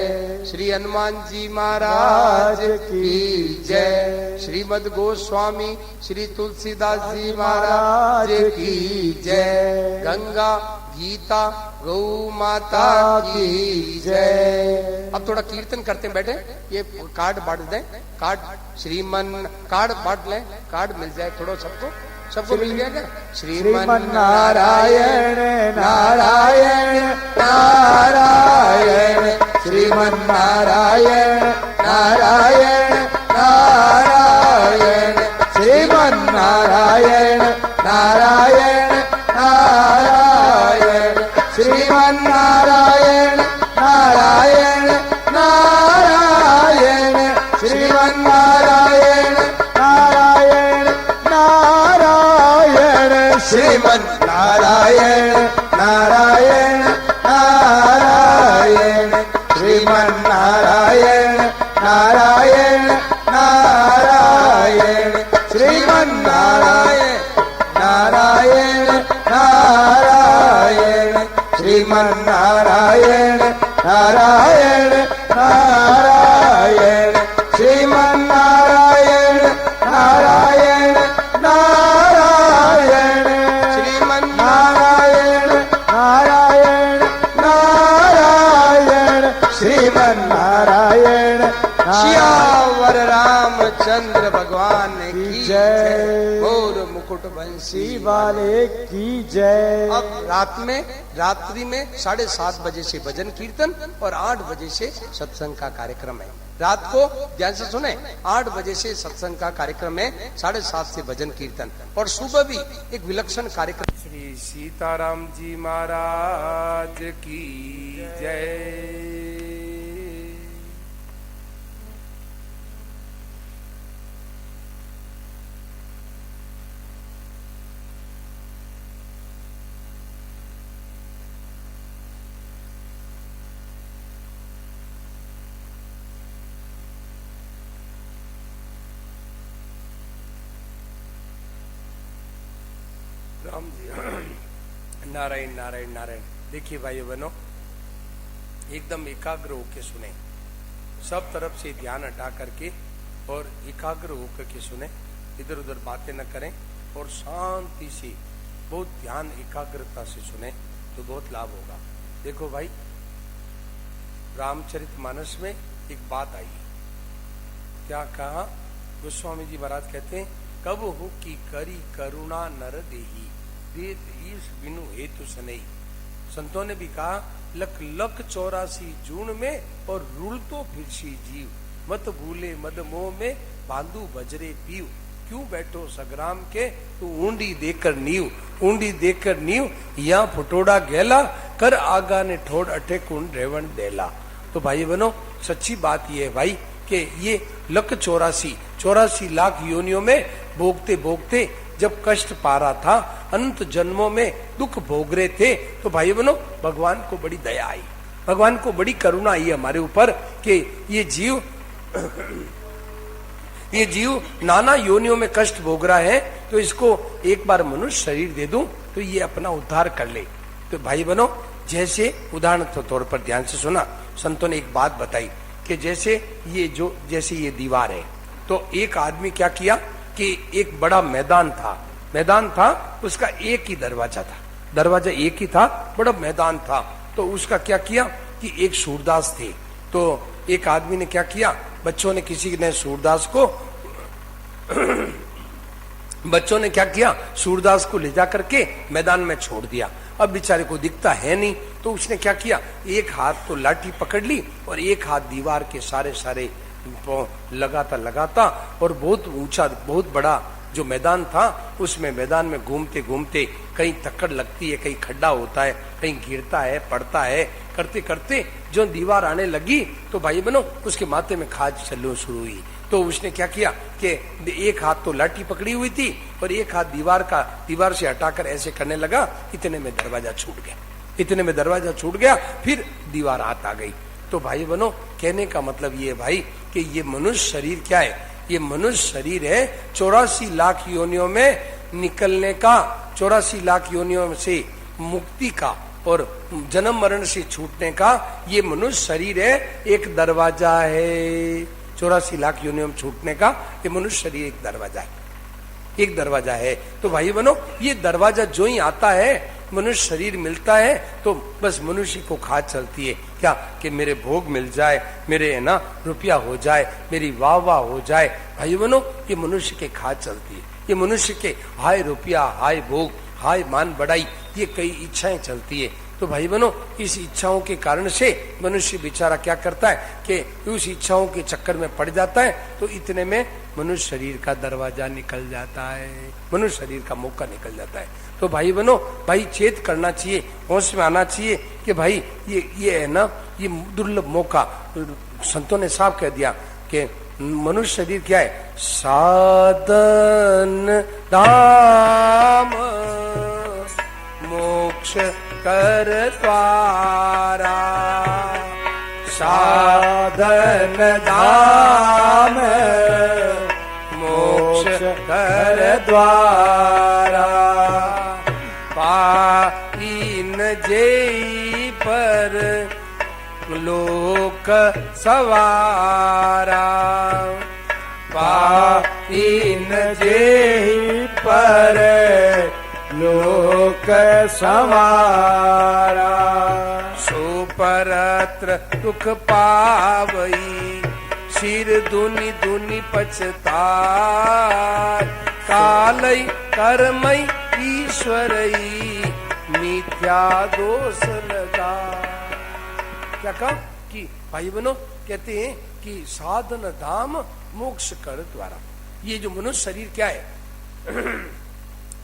श्री हनुमान जी महाराज की जय, श्रीमद गोस्वामी श्री तुलसीदास जी महाराज की जय, गंगा गीता गौ माता की जय। अब थोड़ा कीर्तन करते हैं बैठे, ये कार्ड बांट दें, कार्ड श्रीमन कार्ड बांट लें, कार्ड मिल जाए थोड़ा सबको, सबको मिल गया क्या? श्रीमन नारायण नारायण नारायण, श्रीमन नारायण नारायण नारायण, श्रीमन नारायण नारायण नारायण, श्रीमन नारायण नारायण नारायण, श्रीमन नारायण नारायण नारायण, श्रीमन नारायण नारायण नारायण, श्रीमन नारायण नारायण नारायण, श्रीमन नारायण नारायण नारायण, श्रीमन नारायण नारायण नारायण, श्रीमन नारायण नारायण नारायण, श्रीमन नारायण नारायण नारायण, श्रीमन नारायण श्यावर रामचंद्र भगवान की जय, और मुकुट बंसी वाले की जय। अब रात्रि में 7:30 बजे से भजन कीर्तन और 8 बजे से सत्संग का कार्यक्रम है। रात को ध्यान से सुने, 8 बजे से सत्संग का कार्यक्रम है, 7:30 से भजन कीर्तन, और सुबह भी एक विलक्षण कार्यक्रम। श्री सीताराम जी महाराज की जय। राम जी नारायण नारायण नारायण। देखिए भाई बहनों, एकदम एकाग्र होके सुने, सब तरफ से ध्यान हटा करके और एकाग्र होकर के सुने, इधर उधर बातें न करें और शांति से बहुत ध्यान एकाग्रता से सुने तो बहुत लाभ होगा। देखो भाई, रामचरितमानस में एक बात आई, क्या कहा गोस्वामी जी महाराज कहते हैं, कब हो की करी करुणा नर देही, देत ईश बिनु हेतु सनई। संतों ने भी कहा, लख लख 84 जून में और रूल तो फिर सी जीव, मत भूले मद मोह में बांधू बजरे पीव, क्यों बैठो सग्राम के तू ऊंडी देकर नीव, ऊंडी देकर नीव या फुटोड़ा गैला, कर आगा ने ठोड़ अटे कुंड रेवण देला। तो भाई बनो, सच्ची बात ये है भाई कि ये लख 84 लाख योनियों में भोगते भोगते जब कष्ट पा रहा था, अनंत जन्मों में दुख भोग रहे थे, तो भाई बनो भगवान को बड़ी दया आई, भगवान को बड़ी करुणा आई हमारे ऊपर कि ये जीव नाना योनियों में कष्ट भोग रहा है, तो इसको एक बार मनुष्य शरीर दे दूं तो ये अपना उद्धार कर ले। तो भाई बनो, जैसे उदाहरण के तौर पर ध्यान से सुना, संतों ने एक बात बताई कि जैसे ये दीवार है, तो एक आदमी क्या किया कि एक बड़ा मैदान था, उसका एक ही दरवाजा एक ही था, बड़ा मैदान था, तो उसका क्या किया कि एक सूरदास थे, तो एक आदमी ने क्या किया, बच्चों ने क्या किया, सूरदास को ले जा करके मैदान में छोड़ दिया। अब बेचारे को दिखता है नहीं, तो उसने क्या किया, एक हाथ तो लाठी पकड़ ली और एक हाथ दीवार के सारे लगाता और बहुत ऊंचा, बहुत बड़ा जो मैदान था, उसमें मैदान में घूमते घूमते कहीं तक्कड़ लगती है, कहीं खड्डा होता है, कहीं गिरता है, पड़ता है, करते करते जो दीवार आने लगी, तो भाई बनो उसके माथे में खाज चलना शुरू हुई। तो उसने क्या किया कि एक हाथ तो लाठी पकड़ी हुई थी और एक हाथ दीवार से हटाकर ऐसे करने लगा, इतने में दरवाजा छूट गया, फिर दीवार हाथ आ गई। तो भाई बनो, कहने का मतलब ये है भाई कि ये मनुष्य शरीर क्या है, ये मनुष्य शरीर है 84 लाख योनियों में निकलने का, 84 लाख योनियों से मुक्ति का और जन्म मरण से छूटने का ये मनुष्य शरीर है, एक दरवाजा है। 84 लाख योनियों में छूटने का ये मनुष्य शरीर एक दरवाजा है। तो भाई बनो, ये दरवाजा जो ही आता है, मनुष्य शरीर मिलता है, तो बस मनुष्य को खाज चलती है क्या कि मेरे भोग मिल जाए, मेरे है ना रुपया हो जाए, मेरी वाह हो जाए। भाई बनो, ये मनुष्य के खाज चलती है, ये मनुष्य के हाय रुपया, हाय भोग, हाय मान बढ़ाई, ये कई इच्छाएं चलती है। तो भाई बनो, इस इच्छाओं के कारण से मनुष्य बेचारा क्या करता है कि उस इच्छाओं के चक्कर में पड़ जाता है, तो इतने में मनुष्य शरीर का दरवाजा निकल जाता है, मनुष्य शरीर का मौका निकल जाता है। तो भाई बनो, भाई चेत करना चाहिए, होश में आना चाहिए कि भाई ये है ना, ये दुर्लभ मौका। संतों ने साफ कह दिया कि मनुष्य शरीर क्या है, साधन धाम मोक्ष कर द्वारा, साधन धाम मोक्ष कर द्वारा, पाइन जेई पर लोक सवारा, पाइन जेई पर लोक सवारा, सुपरत्र दुख पावई, सिर दुनि दुनि पछताय, कालई कर्मई ईश्वरई, मिथ्या दोष लगा। क्या कहा कि भाई बहनों कहते हैं कि साधन धाम मोक्ष कर द्वारा। ये जो मनुष्य शरीर क्या है,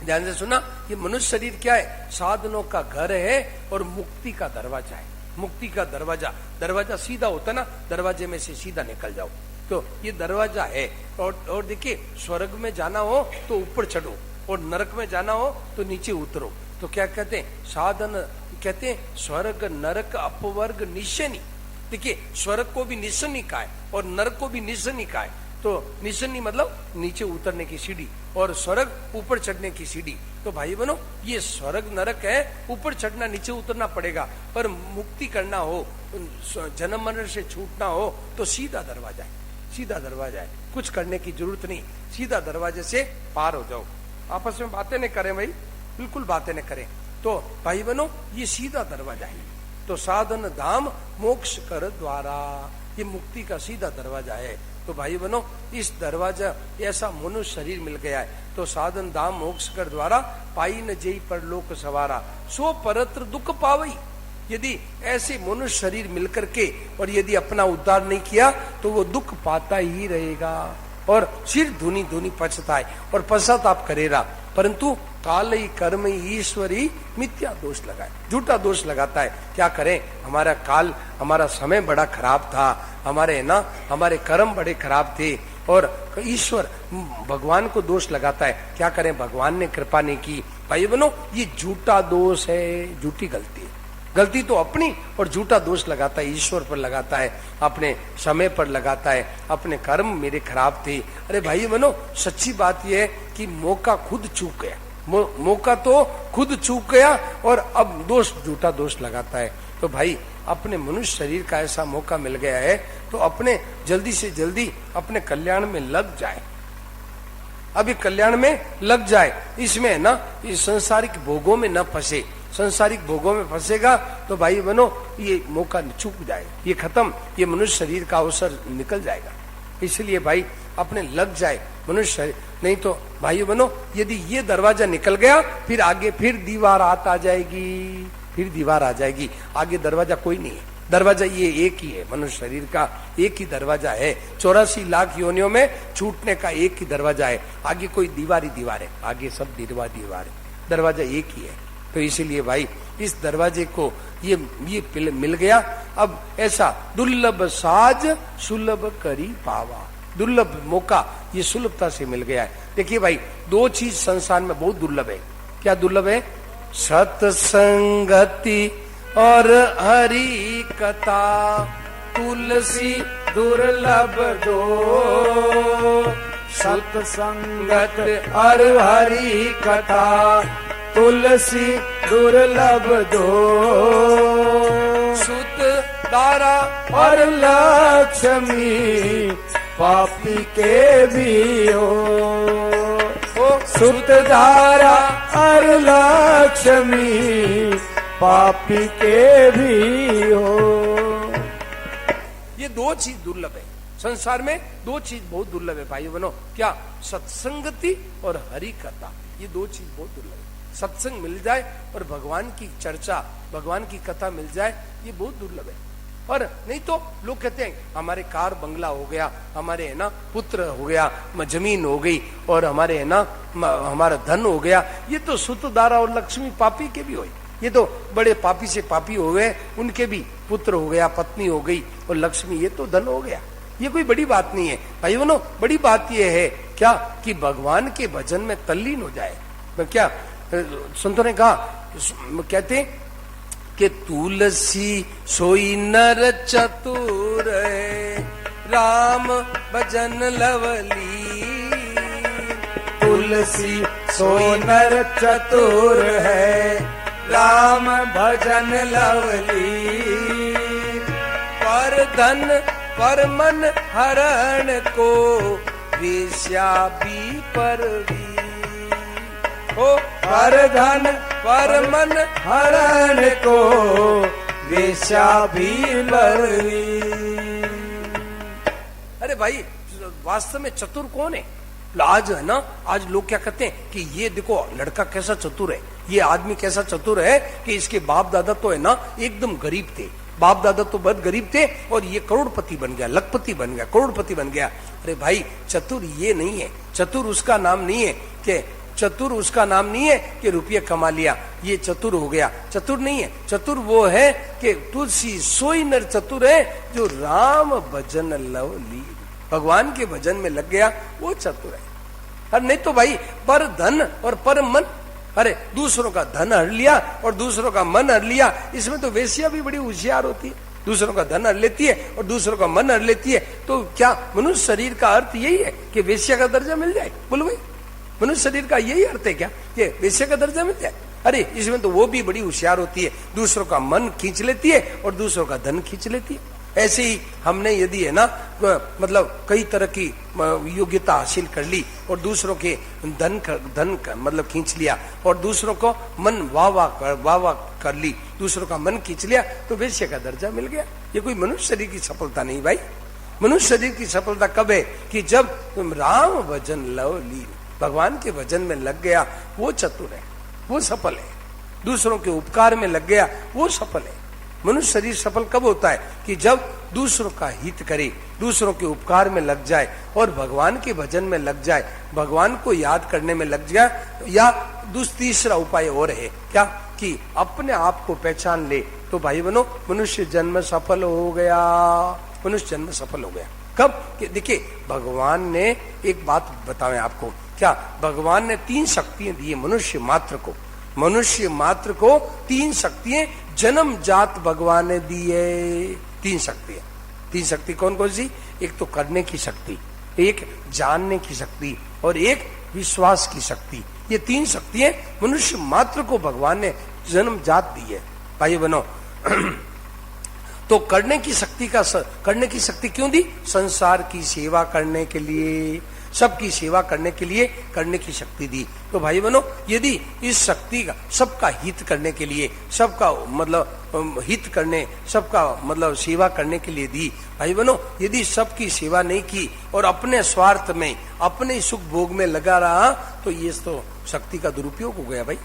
ध्यान से सुना, ये मनुष्य शरीर क्या है? साधनों का घर है और मुक्ति का दरवाजा है। मुक्ति का दरवाजा, दरवाजा सीधा होता ना, दरवाजे में से सीधा निकल जाओ, तो ये दरवाजा है। और देखिए, स्वर्ग में जाना हो तो ऊपर चढ़ो और नरक में जाना हो तो नीचे उतरो। तो क्या कहते हैं? साधन कहते हैं स्वर्ग नरक अपवर्ग निशनी। देखिए, स्वर्ग को भी निशनी कहा है और नरक को भी निशनी कहा है। तो निशनी मतलब नीचे उतरने की सीढ़ी और स्वर्ग ऊपर चढ़ने की सीढ़ी। तो भाई बहनों, ये स्वर्ग नरक है, ऊपर चढ़ना नीचे उतरना पड़ेगा, पर मुक्ति करना हो, जन्म मरण से छूटना हो तो सीधा दरवाजा है, सीधा दरवाजा है, कुछ करने की जरूरत नहीं, सीधा दरवाजे से पार हो जाओ। आपस में बातें न करें भाई, बिल्कुल बातें न करें। तो भाई बहनों, ये सीधा दरवाजा है। तो साधन धाम मोक्ष कर द्वारा, ये मुक्ति का सीधा दरवाजा है। तो भाई बहनों, इस दरवाजा ऐसा मनुष्य शरीर मिल गया है, तो साधन धाम मोक्ष कर द्वारा पाई न जेई परलोक सवारा, सो परत्र दुख पावई। यदि ऐसे मनुष्य शरीर मिलकर के और यदि अपना उद्धार नहीं किया तो वो दुख पाता ही रहेगा और सिर धुनी धुनी पछताए और पश्चाताप करेगा। परंतु काल ही कर्म ही ईश्वरी मिथ्या दोष लगाए, झूठा दोष लगाता है। क्या करें, हमारा काल, हमारा समय बड़ा खराब था, हमारे कर्म बड़े खराब थे और ईश्वर भगवान को दोष लगाता है। क्या करें, भगवान ने कृपा नहीं की। भाई बहनों, ये झूठा दोष है, झूठी गलती है। गलती तो अपनी और झूठा दोष लगाता है, ईश्वर पर लगाता है, अपने समय पर लगाता है, अपने कर्म मेरे खराब थे। अरे भाई बहनों, सच्ची बात यह है कि मौका खुद चूक गया, मौका तो खुद चूक गया और अब दोष, झूठा दोष लगाता है। तो भाई, अपने मनुष्य शरीर का ऐसा मौका मिल गया है तो अपने जल्दी से जल्दी अपने कल्याण में लग जाए, अभी कल्याण में लग जाए। इसमें ना, इस सांसारिक भोगों में न फंसे। सांसारिक भोगों में फंसेगा तो भाई बनो, ये मौका चूक जाएगा, ये खत्म, ये मनुष्य शरीर का अवसर निकल जाएगा। इसलिए भाई अपने लग जाए मनुष्य शरीर, नहीं तो भाई बनो, यदि ये दरवाजा निकल गया फिर आगे फिर दीवार आ जाएगी, फिर दीवार आ जाएगी, आगे दरवाजा कोई नहीं है। दरवाजा ये एक ही है, मनुष्य शरीर का एक ही दरवाजा है। 84 लाख योनियों में छूटने का एक ही दरवाजा है, आगे कोई दीवार ही दीवार है, आगे सब दीवार है, दरवाजा एक ही है। तो इसीलिए भाई, इस दरवाजे को ये मिल गया। अब ऐसा दुर्लभ साज सुलभ करी पावा, दुर्लभ मौका ये सुलभता से मिल गया है। देखिए भाई, दो चीज संसार में बहुत दुर्लभ है। क्या दुर्लभ है? सत्संगति और हरि कथा, तुलसी दुर्लभ दो। सत्संगत और हरि कथा, तुलसी दुर्लभ दो। सुत दारा और लक्ष्मी पापी के भी हो। सुत धारा और लक्ष्मी पापी के भी हो। ये दो चीज दुर्लभ है संसार में, दो चीज बहुत दुर्लभ है भाई बनो। क्या? सत्संगति और हरि कथा, ये दो चीज बहुत दुर्लभ है। सत्संग मिल जाए और भगवान की चर्चा, भगवान की कथा मिल जाए, ये बहुत दुर्लभ है। और नहीं तो लोग कहते हैं हमारे कार बंगला हो गया, हमारे है ना पुत्र हो गया, जमीन हो गई और हमारे है ना हमारा धन हो गया। ये तो सुतदारा और लक्ष्मी पापी के भी हुए, ये तो बड़े पापी से पापी हो गए, उनके भी पुत्र हो गया, पत्नी हो गई और लक्ष्मी, ये तो धन हो गया। ये कोई बड़ी बात नहीं है भाई बनो। बड़ी बात ये है क्या कि भगवान के भजन में तल्लीन हो जाए। क्या संतों ने कहा, कहते कि तुलसी सोई नर चतुर है, राम भजन लवली। तुलसी सोई नर चतुर है, राम भजन लवली। पर धन पर मन हरण को, वेश्या भी परवी हो। पर धन पर मन हरण को, वेश्या भी परवी। अरे भाई, वास्तव में चतुर कौन है? आज है ना, आज लोग क्या कहते हैं कि ये देखो लड़का कैसा चतुर है, ये आदमी कैसा चतुर है कि इसके बाप दादा तो है ना एकदम गरीब थे, बाप दादा तो बहुत गरीब थे और ये करोड़पति बन गया, लखपति बन गया, करोड़पति बन गया। अरे भाई चतुर ये नहीं है, चतुर उसका नाम नहीं है कि चतुर उसका नाम नहीं है कि रुपये कमा लिया ये चतुर हो गया, चतुर नहीं है। चतुर वो है कि तुलसी सोई नर चतुर है जो राम भजन लव ली, भगवान के भजन में लग गया वो चतुर है। अरे नहीं तो भाई पर धन और पर मन, अरे दूसरों का धन हर लिया और दूसरों का मन हर लिया, इसमें तो वेश्या भी बड़ी होशियार होती है, दूसरों का धन हर लेती है और दूसरों का मन हर लेती है। तो क्या मनुष्य शरीर का अर्थ यही है कि वेश्या का दर्जा मिल जाए? बोलो भाई, मनुष्य शरीर का यही अर्थ है क्या कि वेश्या का दर्जा मिल जाए? अरे इसमें तो वो भी बड़ी होशियार होती है, दूसरों का मन खींच लेती है और दूसरों का धन खींच लेती है। ऐसे ही हमने यदि है ना मतलब कई तरह की योग्यता हासिल कर ली और दूसरों के धन मतलब खींच लिया और दूसरों को मन वाह कर ली, दूसरों का मन खींच लिया, तो वेश्या का दर्जा मिल गया। ये कोई मनुष्य शरीर की सफलता नहीं भाई। मनुष्य शरीर की सफलता कब है कि जब तुम राम भजन लव ली, भगवान के भजन में लग गया, वो चतुर है, वो सफल है। दूसरों के उपकार में लग गया, वो सफल है। मनुष्य शरीर सफल कब होता है कि जब दूसरों का हित करे, दूसरों के उपकार में लग जाए और भगवान के भजन में लग जाए, भगवान को याद करने में लग जाए। या तीसरा उपाय और है क्या कि अपने आप को पहचान ले। तो भाई बनो मनुष्य जन्म सफल हो गया, मनुष्य जन्म सफल हो गया। कब कि देखिए भगवान ने एक बात बताएं आपको, क्या भगवान ने 3 शक्तियां दी मनुष्य मात्र को। मनुष्य मात्र को 3 शक्तियां जन्म जात भगवान ने दी है। 3 शक्तियां, 3 शक्ति कौन कौन सी? एक तो करने की शक्ति, एक जानने की शक्ति और एक विश्वास की शक्ति। ये 3 शक्तियां मनुष्य मात्र को भगवान ने जन्म जात दी है। भाई बनो तो करने की शक्ति क्यों दी? संसार की सेवा करने के लिए, सबकी सेवा करने के लिए करने की शक्ति दी। तो भाई बनो यदि इस शक्ति का सबका हित करने के लिए, सबका मतलब हित करने, सबका मतलब सेवा करने के लिए दी, भाई बनो यदि सबकी सेवा नहीं की और अपने स्वार्थ में, अपने सुख भोग में लगा रहा, तो ये तो शक्ति का दुरुपयोग हो गया भाई,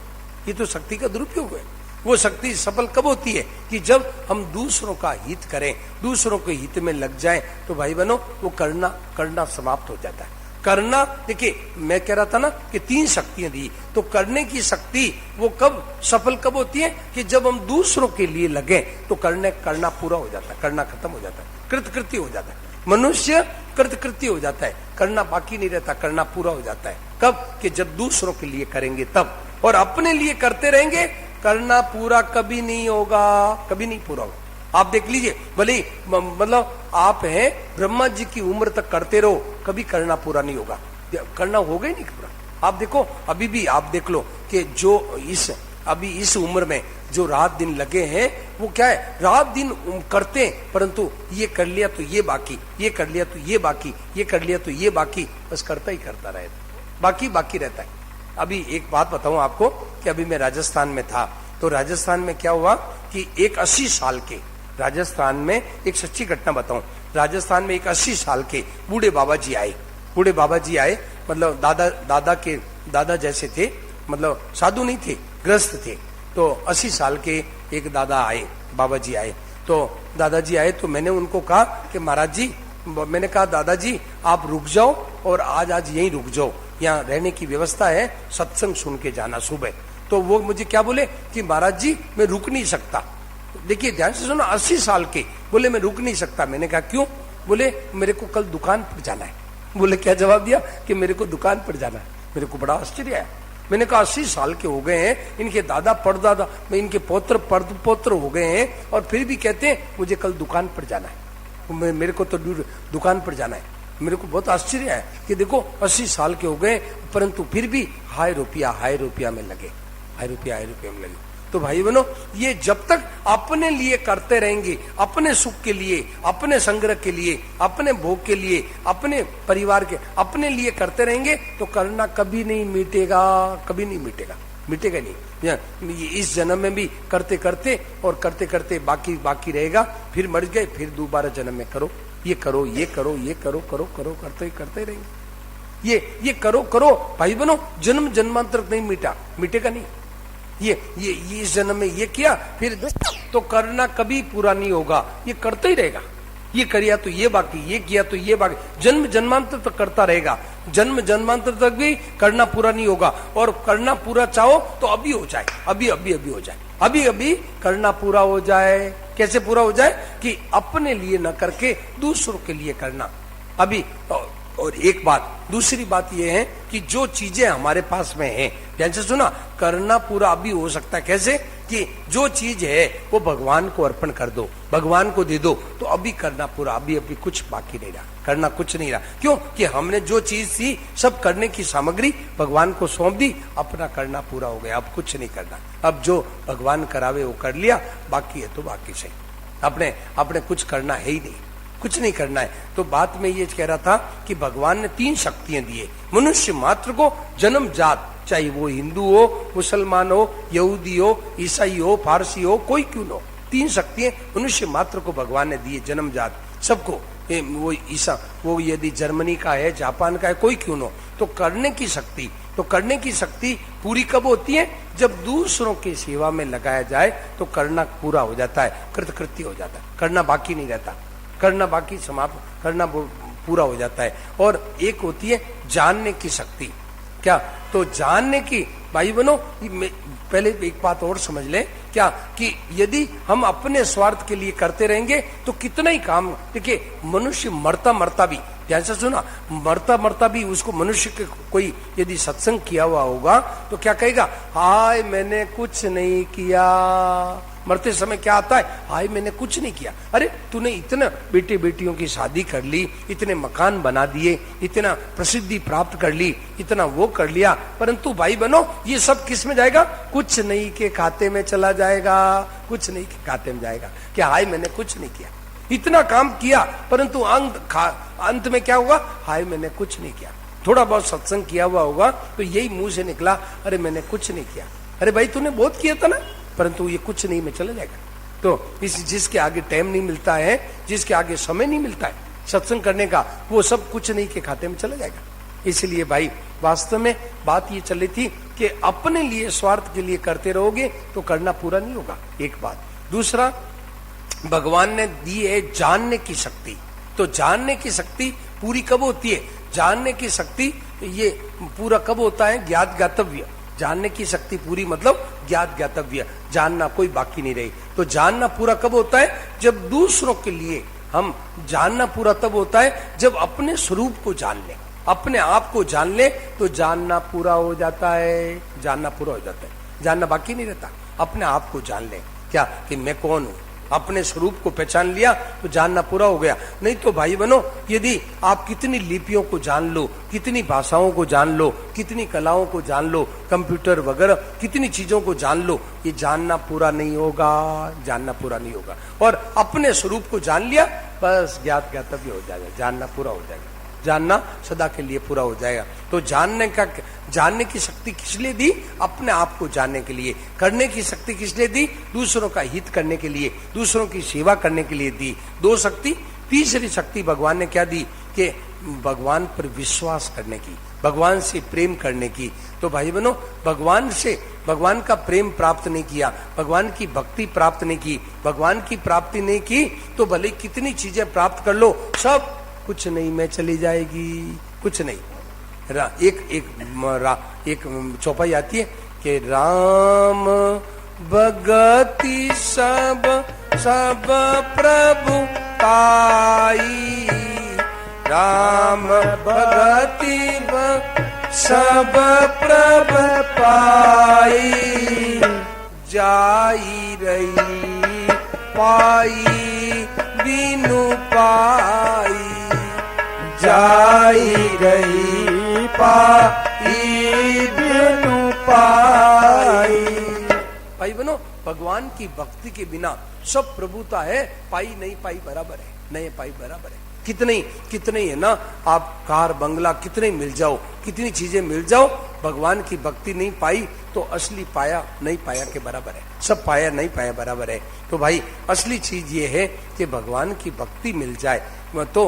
ये तो शक्ति का दुरुपयोग है। वो शक्ति सफल कब होती है कि जब हम दूसरों का हित करें, दूसरों के हित में लग जाएं, तो भाई बनो वो करना समाप्त हो जाता है। करना, देखिए मैं कह रहा था ना कि 3 शक्तियां दी, तो करने की शक्ति वो कब सफल कब होती है कि जब हम दूसरों के लिए लगे, तो करना पूरा हो जाता है, करना खत्म हो जाता है, कृतकृत्य हो जाता है। मनुष्य कृतकृत्य हो जाता है, करना बाकी नहीं रहता, करना पूरा हो जाता है। कब कि जब दूसरों के लिए करेंगे तब, और अपने लिए करते रहेंगे, करना पूरा कभी नहीं होगा, कभी नहीं पूरा होगा। आप देख लीजिए, भले मतलब आप हैं ब्रह्मा जी की उम्र तक करते रहो, कभी करना पूरा नहीं होगा, करना होगा ही नहीं पूरा। आप देखो अभी भी आप देख लो कि जो अभी इस उम्र में जो रात दिन लगे हैं, वो क्या है, रात दिन करते हैं, परंतु ये कर लिया तो ये बाकी, ये कर लिया तो ये बाकी, ये कर लिया तो ये बाकी, बस करता ही करता रहे, बाकी रहता है। अभी एक बात बताऊं आपको कि अभी मैं राजस्थान में था, तो राजस्थान में क्या हुआ कि एक 80 साल के, राजस्थान में एक सच्ची घटना बताऊं, राजस्थान में एक 80 साल के बूढ़े बाबा जी आए, मतलब दादा जैसे थे, मतलब साधु नहीं थे, ग्रस्त थे। तो 80 साल के एक बाबा जी आए, तो दादाजी आए, तो मैंने उनको कहा कि महाराज जी, मैंने कहा दादाजी आप रुक जाओ और आज यहीं रुक जाओ, यहाँ रहने की व्यवस्था है, सत्संग सुन के जाना सुबह। तो वो मुझे क्या बोले कि महाराज जी मैं रुक नहीं सकता। देखिए ध्यान से सुनो, 80 साल के बोले मैं रुक नहीं सकता। मैंने कहा क्यों? बोले मेरे को कल दुकान पर जाना है। बोले क्या जवाब दिया कि मेरे को दुकान पर जाना है। मेरे को बड़ा आश्चर्य आया। मैंने कहा 80 साल के हो गए हैं, इनके दादा परदादा, इनके पोत्र हो गए हैं, और फिर भी कहते हैं मुझे कल दुकान पर जाना है, मेरे को तो दुकान पर जाना है। मेरे को बहुत आश्चर्य है कि देखो 80 साल के हो गए, परंतु फिर भी हाय रुपया में लगे, हाय रुपया में लगे। तो भाई बहनों, ये जब तक अपने लिए करते रहेंगे, अपने सुख के लिए, अपने संग्रह के लिए, अपने भोग के लिए, अपने परिवार के, अपने लिए करते रहेंगे, तो करना कभी नहीं मिटेगा, कभी नहीं मिटेगा नहीं। इस जन्म में भी करते करते बाकी रहेगा, फिर मर गए, फिर दोबारा जन्म में करो, ये करो करते रहेंगे। ये करो भाई बहनों, जन्म जन्मांतर नहीं मिटेगा नहीं। ये इस जन्म में ये किया, फिर तो करना कभी पूरा नहीं होगा, ये करता ही रहेगा। ये करिया तो ये बाकी, ये किया तो ये बाकी, जन्म जन्मांतर तक करता रहेगा। जन्म जन्मांतर तक भी करना पूरा नहीं होगा। और करना पूरा चाहो तो अभी हो जाए, अभी अभी अभी हो जाए, अभी अभी करना पूरा हो जाए। कैसे पूरा हो जाए? कि अपने लिए न करके दूसरों के लिए करना। अभी और एक बात, दूसरी बात यह है कि जो चीजें हमारे पास में हैं, ध्यान से सुना, करना पूरा अभी हो सकता है। कैसे? कि जो चीज है वो भगवान को अर्पण कर दो, भगवान को दे दो, तो अभी करना पूरा, अभी अभी कुछ बाकी नहीं रहा, करना कुछ नहीं रहा। क्यों? कि हमने जो चीज थी सब करने की सामग्री भगवान को सौंप दी, अपना करना पूरा हो गया, अब कुछ नहीं करना। अब जो भगवान करावे वो कर लिया, बाकी है तो बाकी से अपने कुछ करना है ही नहीं, कुछ नहीं करना है। तो बात में ये कह रहा था कि भगवान ने 3 शक्तियां दिए मनुष्य मात्र को, जन्म जात, चाहे वो हिंदू हो, मुसलमान हो, यहूदी हो, ईसाई हो, फारसी हो, कोई क्यों न हो, 3 शक्तियां मनुष्य मात्र को भगवान ने दिए, जन्म जात सबको। वो ईसा, वो यदि जर्मनी का है, जापान का है, कोई क्यों न हो। तो करने की शक्ति, तो करने की शक्ति पूरी कब होती है? जब दूसरों की सेवा में लगाया जाए तो करना पूरा हो जाता है, कृतकृत्य हो जाता है, करना बाकी नहीं रहता, करना बाकी समाप्त, करना पूरा हो जाता है। और एक होती है जानने की शक्ति। क्या? तो जानने की, भाई बनो, पहले एक बात और समझ लें, क्या कि यदि हम अपने स्वार्थ के लिए करते रहेंगे तो कितना ही काम, देखिए मनुष्य मरता मरता भी, ध्यान से सुना, मरता मरता भी उसको मनुष्य के कोई यदि सत्संग किया हुआ होगा तो क्या कहेगा? हाय मैंने कुछ नहीं किया। मरते समय क्या आता है? हाय मैंने कुछ नहीं किया। अरे तूने इतना बेटे बेटियों की शादी कर ली, इतने मकान बना दिए, इतना प्रसिद्धि प्राप्त कर ली, इतना वो कर लिया, परंतु भाई बनो ये सब किस में जाएगा? कुछ नहीं के खाते में चला जाएगा, कुछ नहीं के खाते में जाएगा। क्या हाय मैंने कुछ नहीं किया, इतना काम किया, परंतु अंत में क्या होगा? हाय मैंने कुछ नहीं किया। थोड़ा बहुत सत्संग किया हुआ होगा तो यही मुंह से निकला, अरे मैंने कुछ नहीं किया। अरे भाई तूने बहुत किया था ना, परंतु ये कुछ नहीं में चला जाएगा। तो जिसके आगे टाइम नहीं मिलता है, जिसके आगे समय नहीं मिलता है सत्संग करने का, वो सब कुछ नहीं के खाते में चला जाएगा। इसलिए भाई वास्तव में बात ये चल रही थी कि अपने लिए, स्वार्थ के लिए करते रहोगे तो करना पूरा नहीं होगा, एक बात। दूसरा, भगवान ने दी है जानने की शक्ति। तो जानने की शक्ति पूरी कब होती है? जानने की शक्ति ये पूरा कब होता है? ज्ञात ज्ञातव्य। जानने की शक्ति पूरी मतलब ज्ञात ज्ञातव्य, जानना कोई बाकी नहीं रही। तो जानना पूरा कब होता है? जब दूसरों के लिए हम, जानना पूरा तब होता है जब अपने स्वरूप को जान ले, अपने आप को जान ले, तो जानना पूरा हो जाता है, जानना पूरा हो जाता है, जानना बाकी नहीं रहता। अपने आप को जान ले, क्या कि मैं कौन हूं, अपने स्वरूप को पहचान लिया तो जानना पूरा हो गया। नहीं तो भाई बनो, यदि आप कितनी लिपियों को जान लो, कितनी भाषाओं को जान लो, कितनी कलाओं को जान लो, कंप्यूटर वगैरह कितनी चीजों को जान लो, ये जानना पूरा नहीं होगा, जानना पूरा नहीं होगा। और अपने स्वरूप को जान लिया, बस ज्ञात ज्ञातव्य हो जाएगा, जानना पूरा हो जाएगा, जानना सदा के लिए पूरा हो जाएगा। तो जानने की शक्ति किस लिए दी? अपने आप को जानने के लिए। करने की शक्ति किस लिए दी? दूसरों का हित करने के लिए, दूसरों की सेवा करने के लिए दी। 2 शक्ति। तीसरी शक्ति भगवान ने क्या दी? कि भगवान पर विश्वास करने की, भगवान से प्रेम करने की। तो भाई बहनों, भगवान का प्रेम प्राप्त नहीं किया, भगवान की भक्ति प्राप्त नहीं की, भगवान की प्राप्ति नहीं की, तो भले कितनी चीजें प्राप्त कर लो, सब कुछ नहीं में चली जाएगी, कुछ नहीं। एक चौपाई आती है कि राम भगति सब प्रभु पाई, राम भगति सब प्रभु पाई, जाई रही पाई बिनु पाई, जाई रही पाई बिनु पाई। भाई बनो, भगवान की भक्ति के बिना सब प्रभुता है, पाई नहीं पाई बराबर है, नहीं पाई बराबर है। कितने है ना, आप कार बंगला कितने मिल जाओ, कितनी चीजें मिल जाओ, भगवान की भक्ति नहीं पाई तो असली पाया नहीं पाया के बराबर है, सब पाया नहीं पाया बराबर है। तो भाई असली चीज ये है कि भगवान की भक्ति मिल जाए तो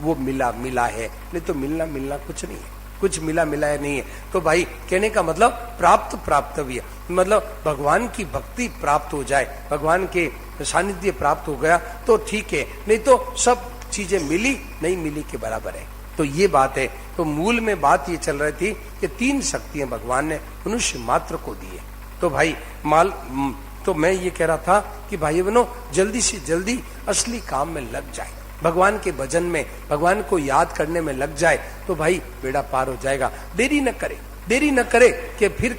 वो मिला है, नहीं तो मिलना कुछ नहीं है। कुछ मिला मिलाया नहीं है। तो भाई कहने का मतलब प्राप्त प्राप्तव्य, मतलब भगवान की भक्ति प्राप्त हो जाए, भगवान के सानिध्य प्राप्त हो गया तो ठीक है, नहीं तो सब चीजें मिली नहीं मिली के बराबर है। तो ये बात है। तो मूल में बात ये चल रही थी कि 3 शक्तियां भगवान ने मनुष्य मात्र को दी है। तो भाई तो मैं ये कह रहा था कि भाई बहनों जल्दी से जल्दी असली काम में लग जाए, भगवान के भजन में, भगवान को याद करने में लग जाए तो भाई बेड़ा पार हो जाएगा। देरी न करे कि फिर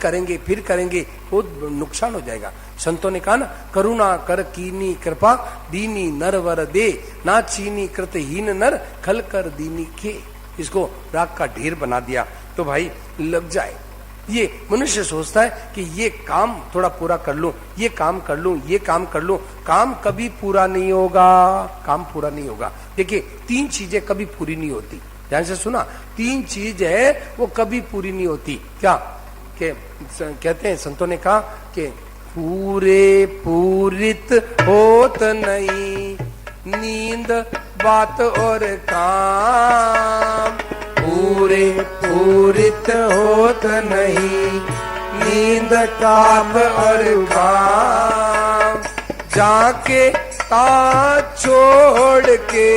करेंगे बहुत नुकसान हो जाएगा। संतों ने कहा ना, करुणा कर कीनी कृपा दीनी नर वर दे, ना चीनी कृतहीन नर खल कर दीनी के। इसको राग का ढेर बना दिया। तो भाई लग जाए। ये मनुष्य सोचता है कि ये काम थोड़ा पूरा कर लूं, ये काम कर लूं, काम कभी पूरा नहीं होगा। देखिए 3 चीजें कभी पूरी नहीं होती, ध्यान से सुना, 3 चीज है वो कभी पूरी नहीं होती। क्या कहते हैं संतों ने कहा कि पूरे पूरित होत नहीं नींद बात और काम, पूरे पूरित होत नहीं नींद काम और काम, जाके ता छोड़ के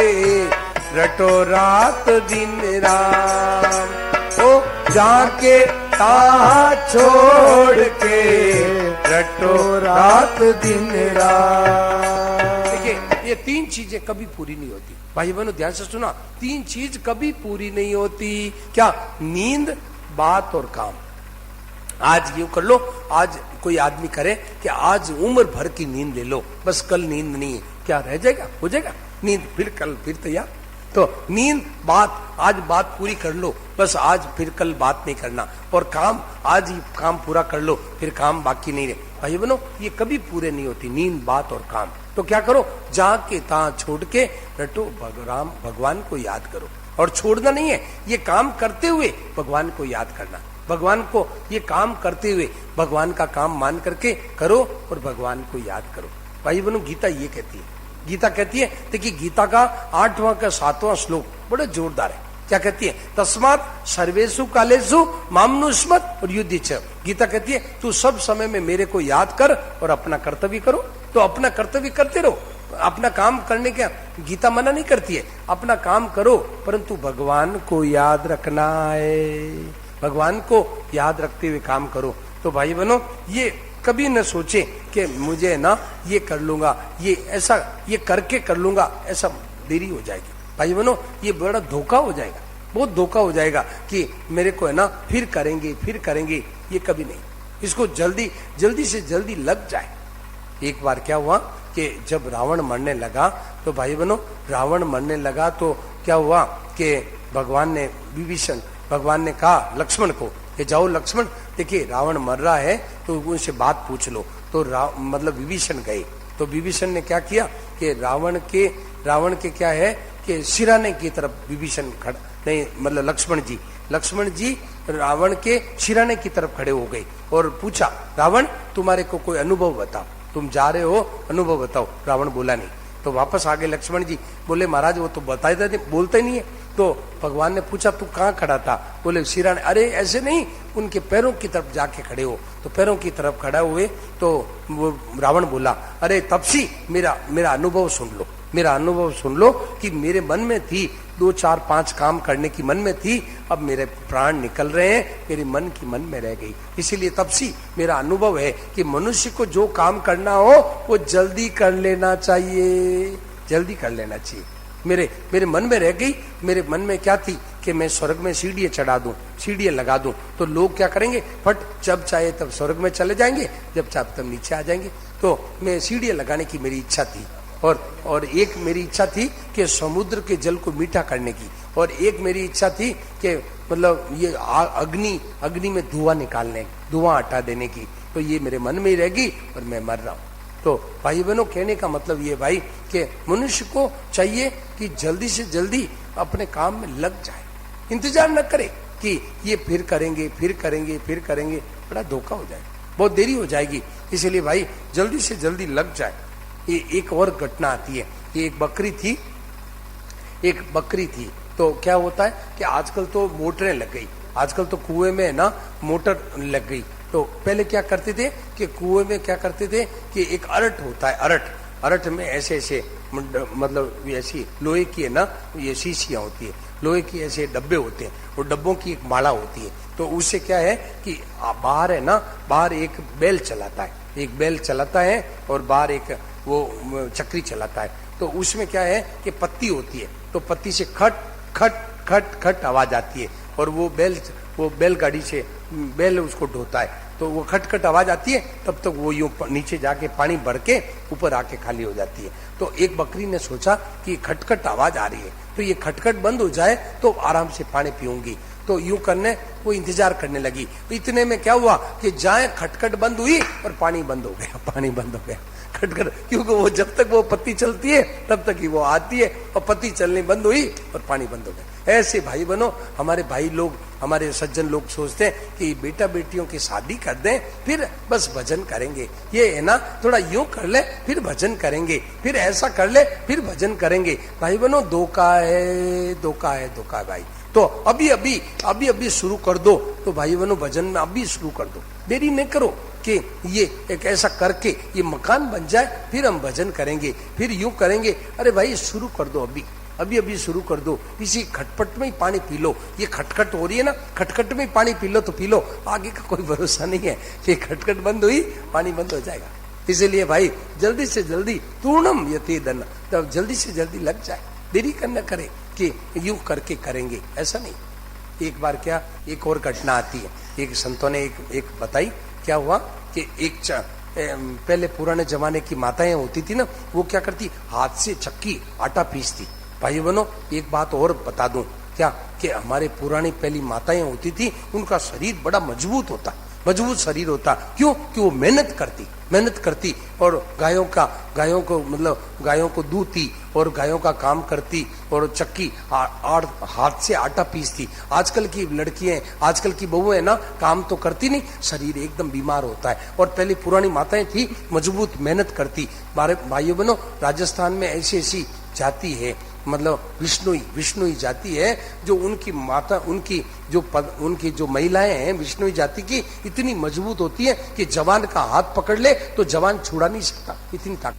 रटो रात दिन राम, ओ जाके ता छोड़ के रटो रात दिन राम। देखिए ये 3 चीजें कभी पूरी नहीं होती। भाई बहनों ध्यान से सुना, 3 चीज कभी पूरी नहीं होती। क्या? नींद, बात और काम। आज यूं कर लो, आज कोई आदमी करे कि आज उम्र भर की नींद ले लो, बस कल नींद नहीं है, क्या रह जाएगा? हो जाएगा नींद, फिर कल फिर तैयार। तो नींद, बात, आज बात पूरी कर लो, बस आज फिर कल बात नहीं करना, और काम आज ही काम पूरा कर लो, फिर काम बाकी नहीं रहे। भाई बहनों ये कभी पूरे नहीं होती, नींद, बात और काम। तो क्या करो, जाके ता छोड़ के रटो भगवान को याद करो। और छोड़ना नहीं है, ये काम करते हुए भगवान को याद करना, भगवान को ये काम करते हुए भगवान का काम मान करके करो और भगवान को याद करो। भाई बहनों गीता ये कहती है, गीता कहती है, देखिए गीता का 8वां का 7वां श्लोक बड़ा जोरदार है। क्या कहती है? तस्मात् सर्वेषु कालेषु मामनुस्मत और युद्धि च। गीता कहती है तू सब समय में मेरे को याद कर और अपना कर्तव्य करो। तो अपना कर्तव्य करते रहो, अपना काम करने का गीता मना नहीं करती है, अपना काम करो, परंतु भगवान को याद रखना है, भगवान को याद रखते हुए काम करो। तो भाई बहनों ये कभी न सोचे कि मुझे ना ये कर लूंगा, ये ऐसा ये करके कर लूंगा, ऐसा देरी हो जाएगी। भाई बहनों ये बड़ा धोखा हो जाएगा, बहुत धोखा हो जाएगा कि मेरे को है ना फिर करेंगे, ये कभी नहीं। इसको जल्दी से जल्दी लग जाए। एक बार क्या हुआ कि जब रावण मरने लगा, तो भाई बहनों रावण मरने लगा तो क्या हुआ कि भगवान ने कहा लक्ष्मण को कि जाओ लक्ष्मण, देखिए रावण मर रहा है तो उनसे बात पूछ लो। तो मतलब विभीषण गए, तो विभीषण ने क्या किया कि रावण के क्या है कि सिराने की तरफ विभीषण नहीं मतलब लक्ष्मण जी रावण के सिराने की तरफ खड़े हो गए और पूछा, रावण तुम्हारे को कोई अनुभव बताओ, तुम जा रहे हो, अनुभव बताओ। रावण बोला नहीं, तो वापस आ गए लक्ष्मण जी, बोले महाराज वो तो बोलता ही नहीं है। तो भगवान ने पूछा तू कहाँ खड़ा था? बोले सिराने। अरे ऐसे नहीं, उनके पैरों की तरफ जाके खड़े हो। तो पैरों की तरफ खड़ा हुए तो वो रावण बोला, अरे तपसी मेरा अनुभव सुन लो कि मेरे मन में थी 2, 4, 5 काम करने की मन में थी, अब मेरे प्राण निकल रहे हैं, मेरे मन की मन में रह गई। इसीलिए तपसी मेरा अनुभव है कि मनुष्य को जो काम करना हो वो जल्दी कर लेना चाहिए। मेरे मन में रह गई, मेरे मन में क्या थी कि मैं स्वर्ग में सीढ़ियां चढ़ा दूं, सीढ़ियां लगा दूं, तो लोग क्या करेंगे, फट जब चाहे तब स्वर्ग में चले जाएंगे, जब चाहे तब नीचे आ जाएंगे। तो मैं सीढ़ियां लगाने की मेरी इच्छा थी, और एक मेरी इच्छा थी कि समुद्र के जल को मीठा करने की, और एक मेरी इच्छा थी कि मतलब ये अग्नि में धुआं हटा देने की। तो ये मेरे मन में ही रहेगी और मैं मर रहा हूं। तो भाई बहनों कहने का मतलब ये भाई कि मनुष्य को चाहिए कि जल्दी से जल्दी अपने काम में लग जाए, इंतजार न करे कि ये फिर करेंगे, बड़ा धोखा हो जाएगा, बहुत देरी हो जाएगी। इसलिए भाई जल्दी से जल्दी लग जाए। ये एक और घटना आती है, ये एक बकरी थी। तो क्या होता है कि आजकल तो मोटरें लग गई, आजकल तो कुएं में ना मोटर लग गई। तो पहले क्या करते थे कि कुएं में क्या करते थे कि एक अरट होता है, अरट में ऐसे ऐसे मतलब ऐसी लोहे की है ना, ये शीशियां होती है, लोहे की ऐसे डब्बे होते हैं, वो डब्बों की एक माला होती है। तो उससे क्या है कि बाहर है ना, बाहर एक बैल चलाता है, एक बैल चलाता है और बाहर एक वो चक्री चलाता है। तो उसमें क्या है कि पत्ती होती है, तो पत्ती से खट खट खट खट आवाज आती है और वो बैलगाड़ी से बैल उसको ढोता है, तो वो खटखट आवाज आती है, तब तक वो यूं नीचे जाके पानी भर के ऊपर आके खाली हो जाती है। तो एक बकरी ने सोचा कि खटखट आवाज आ रही है, तो ये खटखट बंद हो जाए तो आराम से पानी पीऊंगी। तो यूं करने वो इंतजार करने लगी। इतने में क्या हुआ कि जाए खटखट बंद हुई और पानी बंद हो गया, पानी बंद हो गया खटखट, क्योंकि वो जब तक वो पत्ती चलती है तब तक ही वो आती है, और पत्ती चलनी बंद हुई और पानी बंद हो गया। ऐसे भाई बनो, हमारे भाई लोग, हमारे सज्जन लोग सोचते हैं कि बेटा बेटियों की शादी कर दें फिर बस भजन करेंगे, ये है ना, थोड़ा यूं कर ले फिर भजन करेंगे, फिर ऐसा कर ले फिर भजन करेंगे। भाई बनो, धोखा है, धोखा है, धोखा है भाई। तो अभी शुरू कर दो, तो भाई बनो भजन में अभी शुरू कर दो, देरी नहीं करो कि ये एक ऐसा करके ये मकान बन जाए फिर हम भजन करेंगे, फिर यूं करेंगे। अरे भाई शुरू कर दो, अभी शुरू कर दो, इसी खटपट में ही पानी पी लो। ये खटखट हो रही है ना, खटखट में ही पानी पी लो तो पी लो, आगे का कोई भरोसा नहीं है कि खटखट बंद हुई पानी बंद हो जाएगा। इसीलिए भाई जल्दी से जल्दी तूर्णम यति धन, तब जल्दी से जल्दी लग जाए, देरी करना करे कि यूं करके करेंगे, ऐसा नहीं। एक बार क्या, एक और घटना आती है, एक संतों ने एक बताई। क्या हुआ कि एक पहले पुराने जमाने की माताएं होती थी ना, वो क्या करती, हाथ से चक्की आटा पीसती। भाई बनो, एक बात और बता दूं क्या, कि हमारे पुरानी पहली माताएं होती थी, उनका शरीर बड़ा मजबूत शरीर होता। क्यों? कि वो मेहनत करती और गायों को दूधती और गायों का काम करती और चक्की हाथ से आटा पीसती। आजकल की लड़कियां, आजकल की बहुएं ना, काम तो करती नहीं, शरीर एकदम बीमार होता है। और पहले पुरानी माताएं थी, मजबूत मेहनत करती। भाइयों बहनों, राजस्थान में ऐसी जाति है, मतलब विष्णुई जाति है, जो उनकी माता, उनकी जो महिलाएं हैं विष्णुई जाति की, इतनी मजबूत होती है कि जवान का हाथ पकड़ ले तो जवान छुड़ा नहीं सकता, इतनी ताकत।